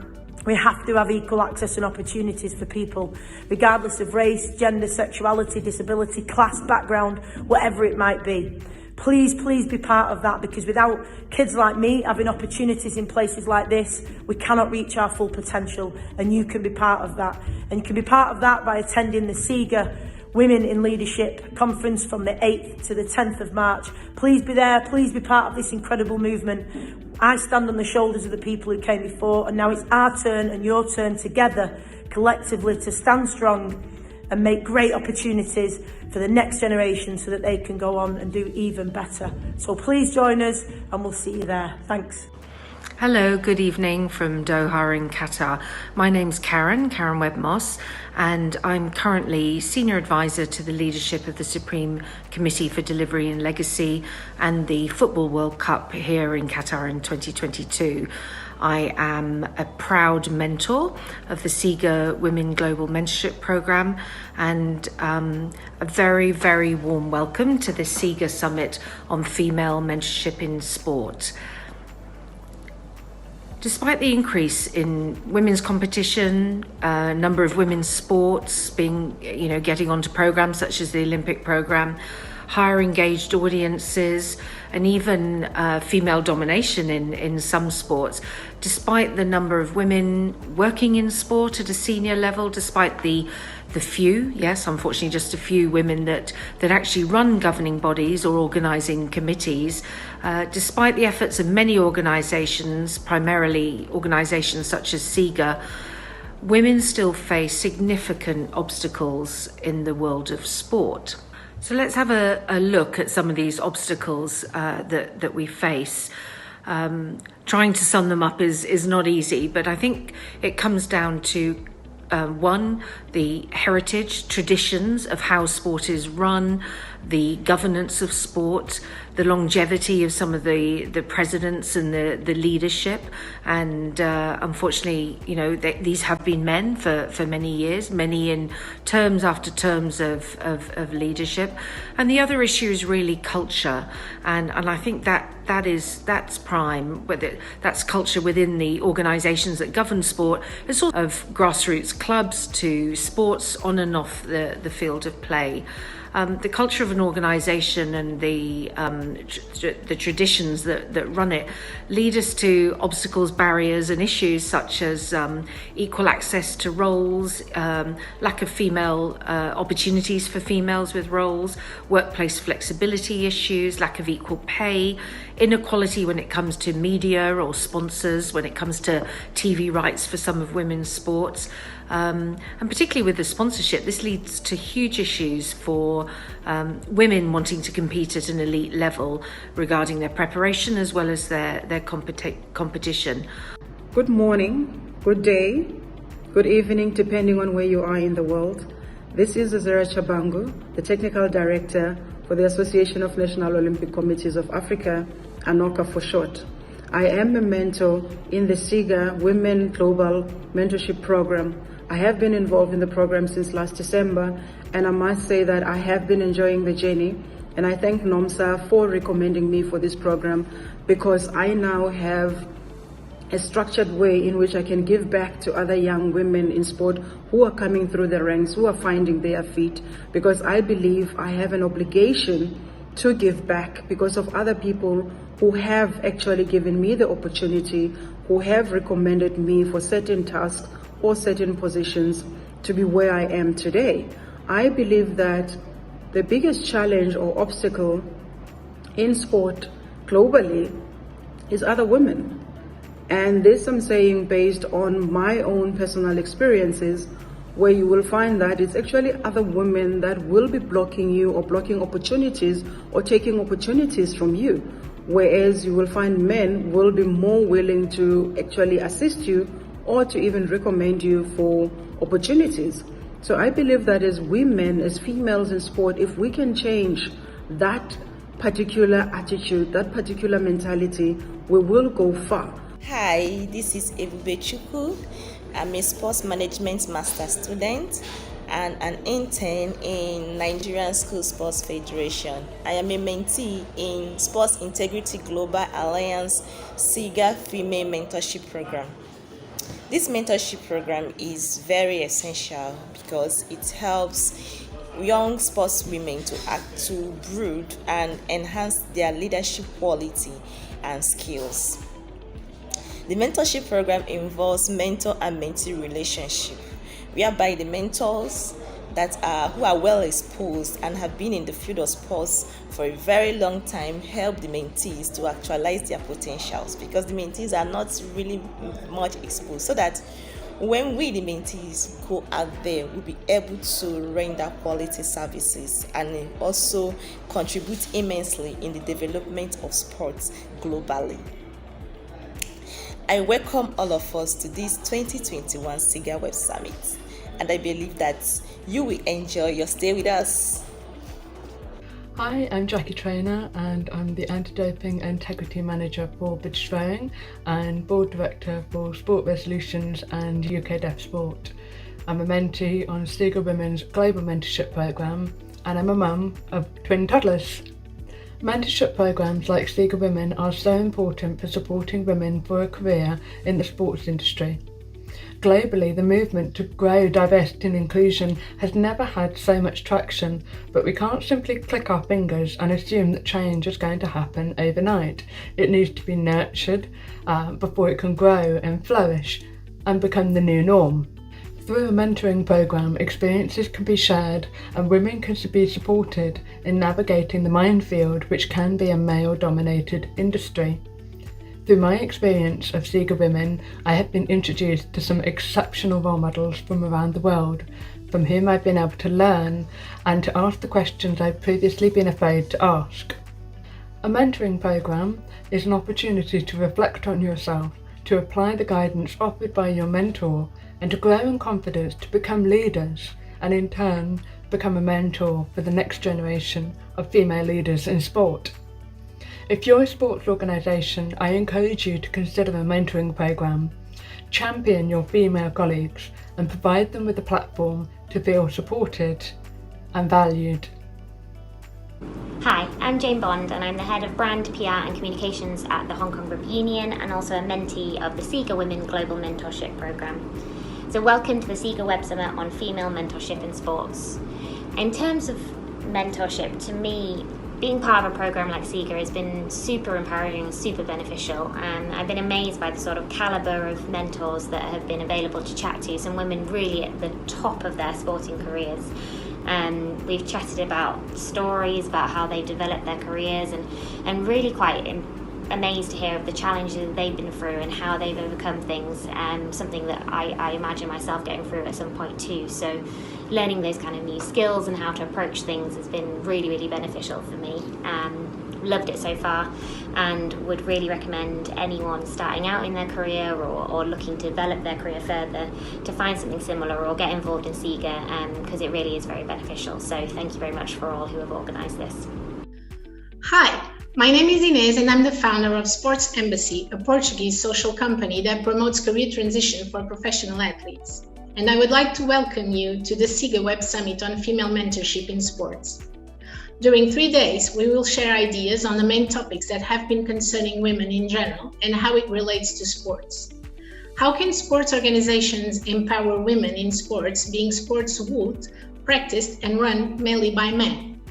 P: We have to have equal access and opportunities for people, regardless of race, gender, sexuality, disability, class, background, whatever it might be. Please, please be part of that, because without kids like me having opportunities in places like this, we cannot reach our full potential, and you can be part of that. And you can be part of that by attending the SIGA Women in Leadership Conference from the 8th to the 10th of March. Please be there, please be part of this incredible movement. I stand on the shoulders of the people who came before, and now it's our turn and your turn together, collectively, to stand strong and make great opportunities for the next generation so that they can go on and do even better. So please join us and we'll see you there. Thanks.
Q: Hello, good evening from Doha in Qatar. My name's Karen Webb-Moss, and I'm currently Senior Advisor to the leadership of the Supreme Committee for Delivery and Legacy and the Football World Cup here in Qatar in 2022. I am a proud mentor of the SIGA Women Global Mentorship Program, and a very, very warm welcome to the SIGA Summit on Female Mentorship in Sport. Despite the increase in women's competition, number of women's sports getting onto programs such as the Olympic program, higher engaged audiences, and even female domination in some sports, despite the number of women working in sport at a senior level, despite the few, yes, unfortunately just a few women that actually run governing bodies or organising committees, despite the efforts of many organisations, primarily organisations such as SIGA, women still face significant obstacles in the world of sport. So let's have a look at some of these obstacles that we face. Trying to sum them up is not easy, but I think it comes down to one, the heritage, traditions of how sport is run, the governance of sport, the longevity of some of the presidents and the leadership. And unfortunately, these have been men for many years, many in terms after terms of leadership. And the other issue is really culture. And I think that's prime, whether that's culture within the organisations that govern sport. It's all of grassroots clubs to sports on and off the field of play. The culture of an organisation and the traditions that run it lead us to obstacles, barriers and issues such as equal access to roles, lack of female opportunities for females with roles, workplace flexibility issues, lack of equal pay, inequality when it comes to media or sponsors, when it comes to TV rights for some of women's sports. And particularly with the sponsorship, this leads to huge issues for women wanting to compete at an elite level regarding their preparation as well as their competition.
R: Good morning, good day, good evening, depending on where you are in the world. This is Azera Chabangu, the Technical Director for the Association of National Olympic Committees of Africa, ANOCA for short. I am a mentor in the SIGA Women Global Mentorship Program. I have been involved in the program since last December, and I must say that I have been enjoying the journey, and I thank NOMSA for recommending me for this program, because I now have a structured way in which I can give back to other young women in sport who are coming through the ranks, who are finding their feet, because I believe I have an obligation to give back because of other people who have actually given me the opportunity, who have recommended me for certain tasks or certain positions to be where I am today. I believe that the biggest challenge or obstacle in sport globally is other women. And this I'm saying based on my own personal experiences, where you will find that it's actually other women that will be blocking you or blocking opportunities or taking opportunities from you. Whereas you will find men will be more willing to actually assist you or to even recommend you for opportunities. So I believe that as women, as females in sport, if we can change that particular attitude, that particular mentality, we will go far.
S: Hi, this is Ebube Chukwu. I'm a sports management master student and an intern in Nigerian School Sports Federation. I am a mentee in Sports Integrity Global Alliance SIGA Female Mentorship Program. This mentorship program is very essential because it helps young sports women to brood and enhance their leadership quality and skills. The mentorship program involves mentor and mentee relationship, whereby the mentors who are well exposed and have been in the field of sports for a very long time help the mentees to actualize their potentials, because the mentees are not really much exposed, so that when we, the mentees, go out there, we'll be able to render quality services and also contribute immensely in the development of sports globally. I welcome all of us to this 2021 SIGA Web Summit, and I believe that you will enjoy your stay with us.
T: Hi, I'm Jackie Trainer and I'm the Anti-Doping Integrity Manager for British Rowing and Board Director for Sport Resolutions and UK Deaf Sport. I'm a mentee on SIGA Women's Global Mentorship Programme and I'm a mum of twin toddlers. Mentorship programmes like SIGA Women are so important for supporting women for a career in the sports industry. Globally, the movement to grow diversity and inclusion has never had so much traction, but we can't simply click our fingers and assume that change is going to happen overnight. It needs to be nurtured before it can grow and flourish and become the new norm. Through a mentoring programme, experiences can be shared and women can be supported in navigating the minefield which can be a male-dominated industry. Through my experience of SIGA Women, I have been introduced to some exceptional role models from around the world, from whom I've been able to learn and to ask the questions I've previously been afraid to ask. A mentoring programme is an opportunity to reflect on yourself, to apply the guidance offered by your mentor, and to grow in confidence to become leaders, and in turn become a mentor for the next generation of female leaders in sport. If you're a sports organisation, I encourage you to consider a mentoring programme. Champion your female colleagues and provide them with a platform to feel supported and valued.
U: Hi, I'm Jane Bond and I'm the Head of Brand, PR and Communications at the Hong Kong Rugby Union and also a mentee of the SIGA Women Global Mentorship Programme. So welcome to the SIGA Web Summit on Female Mentorship in Sports. In terms of mentorship, to me, being part of a program like SIGA has been super empowering and super beneficial. I've been amazed by the sort of caliber of mentors that have been available to chat to, some women really at the top of their sporting careers. We've chatted about stories, about how they've developed their careers and really quite amazed to hear of the challenges that they've been through and how they've overcome things, something that I imagine myself getting through at some point too. So learning those kind of new skills and how to approach things has been really, really beneficial for me. Loved it so far and would really recommend anyone starting out in their career or looking to develop their career further to find something similar or get involved in SIGA because it really is very beneficial. So thank you very much for all who have organised this.
V: Hi, my name is Inês and I'm the founder of Sports Embassy, a Portuguese social company that promotes career transition for professional athletes. And I would like to welcome you to the SIGA Web Summit on Female Mentorship in Sports. During 3 days, we will share ideas on the main topics that have been concerning women in general and how it relates to sports. How can sports organizations empower women in sports, being sports wooed, practiced and run mainly by men?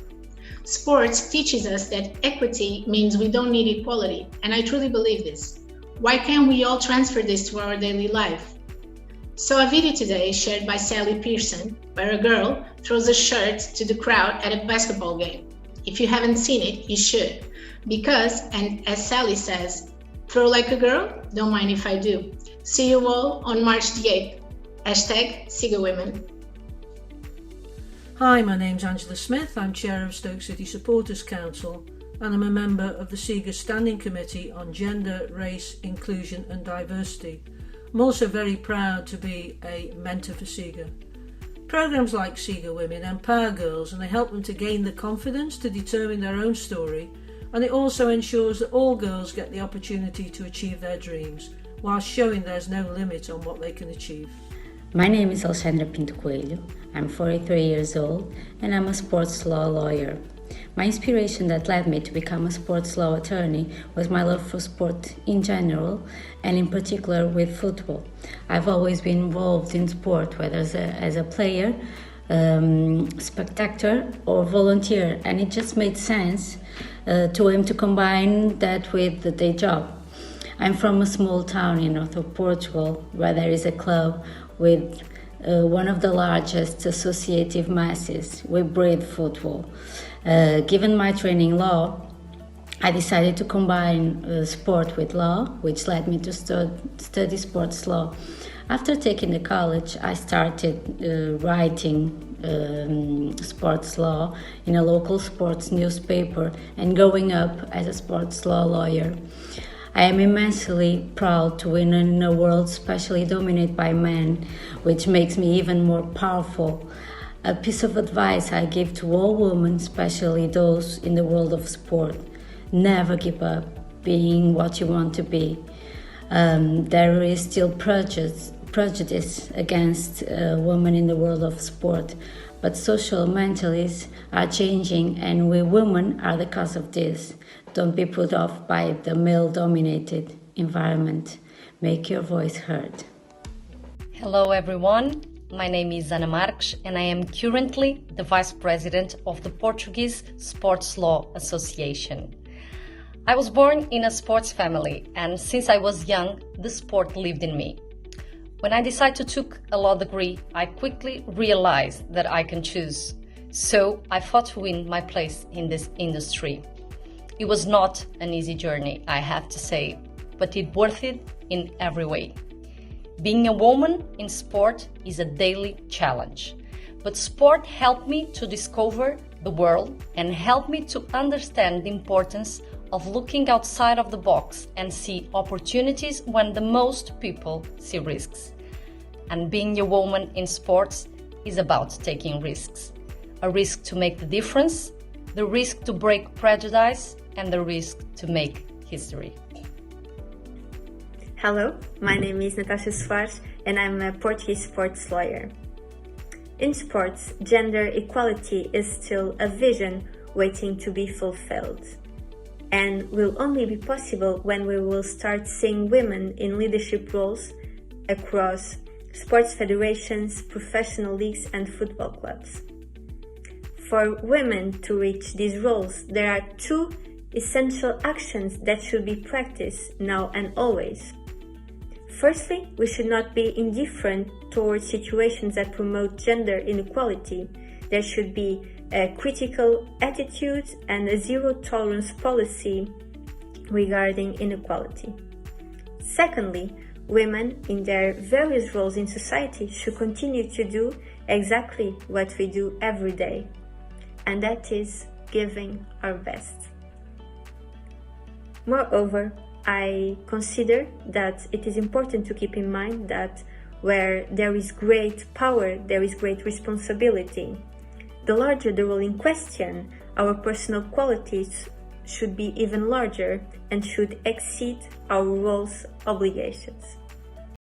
V: Sports teaches us that equity means we don't need equality, and I truly believe this. Why can't we all transfer this to our daily life? So a video today is shared by Sally Pearson, where a girl throws a shirt to the crowd at a basketball game. If you haven't seen it, you should. Because, and as Sally says, throw like a girl, don't mind if I do. See you all on March the 8th. Hashtag SIGA Women.
W: Hi, my name's Angela Smith. I'm Chair of Stoke City Supporters Council and I'm a member of the SIGA Standing Committee on Gender, Race, Inclusion and Diversity. I'm also very proud to be a mentor for SIGA. Programmes like SIGA Women empower girls and they help them to gain the confidence to determine their own story, and it also ensures that all girls get the opportunity to achieve their dreams while showing there's no limit on what they can achieve.
X: My name is Alexandra Pinto Coelho. I'm 43 years old and I'm a sports law lawyer.
A: My inspiration that led me to become a sports law attorney was my love for sport in general, and in particular with football. I've always been involved in sport, whether as a player, spectator or volunteer, and it just made sense to aim to combine that with the day job. I'm from a small town in north of Portugal where there is a club with one of the largest associative masses. We breed football. Given my training law, I decided to combine sport with law, which led me to study sports law. After taking the college, I started writing sports law in a local sports newspaper and growing up as a sports law lawyer. I am immensely proud to win in a world especially dominated by men, which makes me even more powerful. A piece of advice I give to all women, especially those in the world of sport: never give up being what you want to be. There is still prejudice against women in the world of sport, but social mentalities are changing, and we women are the cause of this. Don't be put off by the male-dominated environment. Make your voice heard.
C: Hello everyone, my name is Ana Marques and I am currently the Vice President of the Portuguese Sports Law Association. I was born in a sports family, and since I was young, the sport lived in me. When I decided to take a law degree, I quickly realized that I can choose. So I fought to win my place in this industry. It was not an easy journey, I have to say, but it worth it in every way. Being a woman in sport is a daily challenge, but sport helped me to discover the world and helped me to understand the importance of looking outside of the box and see opportunities when the most people see risks. And being a woman in sports is about taking risks. A risk to make the difference, the risk to break prejudice, and the risk to make history.
E: Hello, my name is Natasha Soares and I'm a Portuguese sports lawyer. In sports, gender equality is still a vision waiting to be fulfilled, and will only be possible when we will start seeing women in leadership roles across sports federations, professional leagues and football clubs. For women to reach these roles, there are two essential actions that should be practiced now and always. Firstly, we should not be indifferent towards situations that promote gender inequality. There should be a critical attitude and a zero-tolerance policy regarding inequality. Secondly, women in their various roles in society should continue to do exactly what we do every day, and that is giving our best. Moreover, I consider that it is important to keep in mind that where there is great power, there is great responsibility. The larger the role in question, our personal qualities should be even larger and should exceed our role's obligations.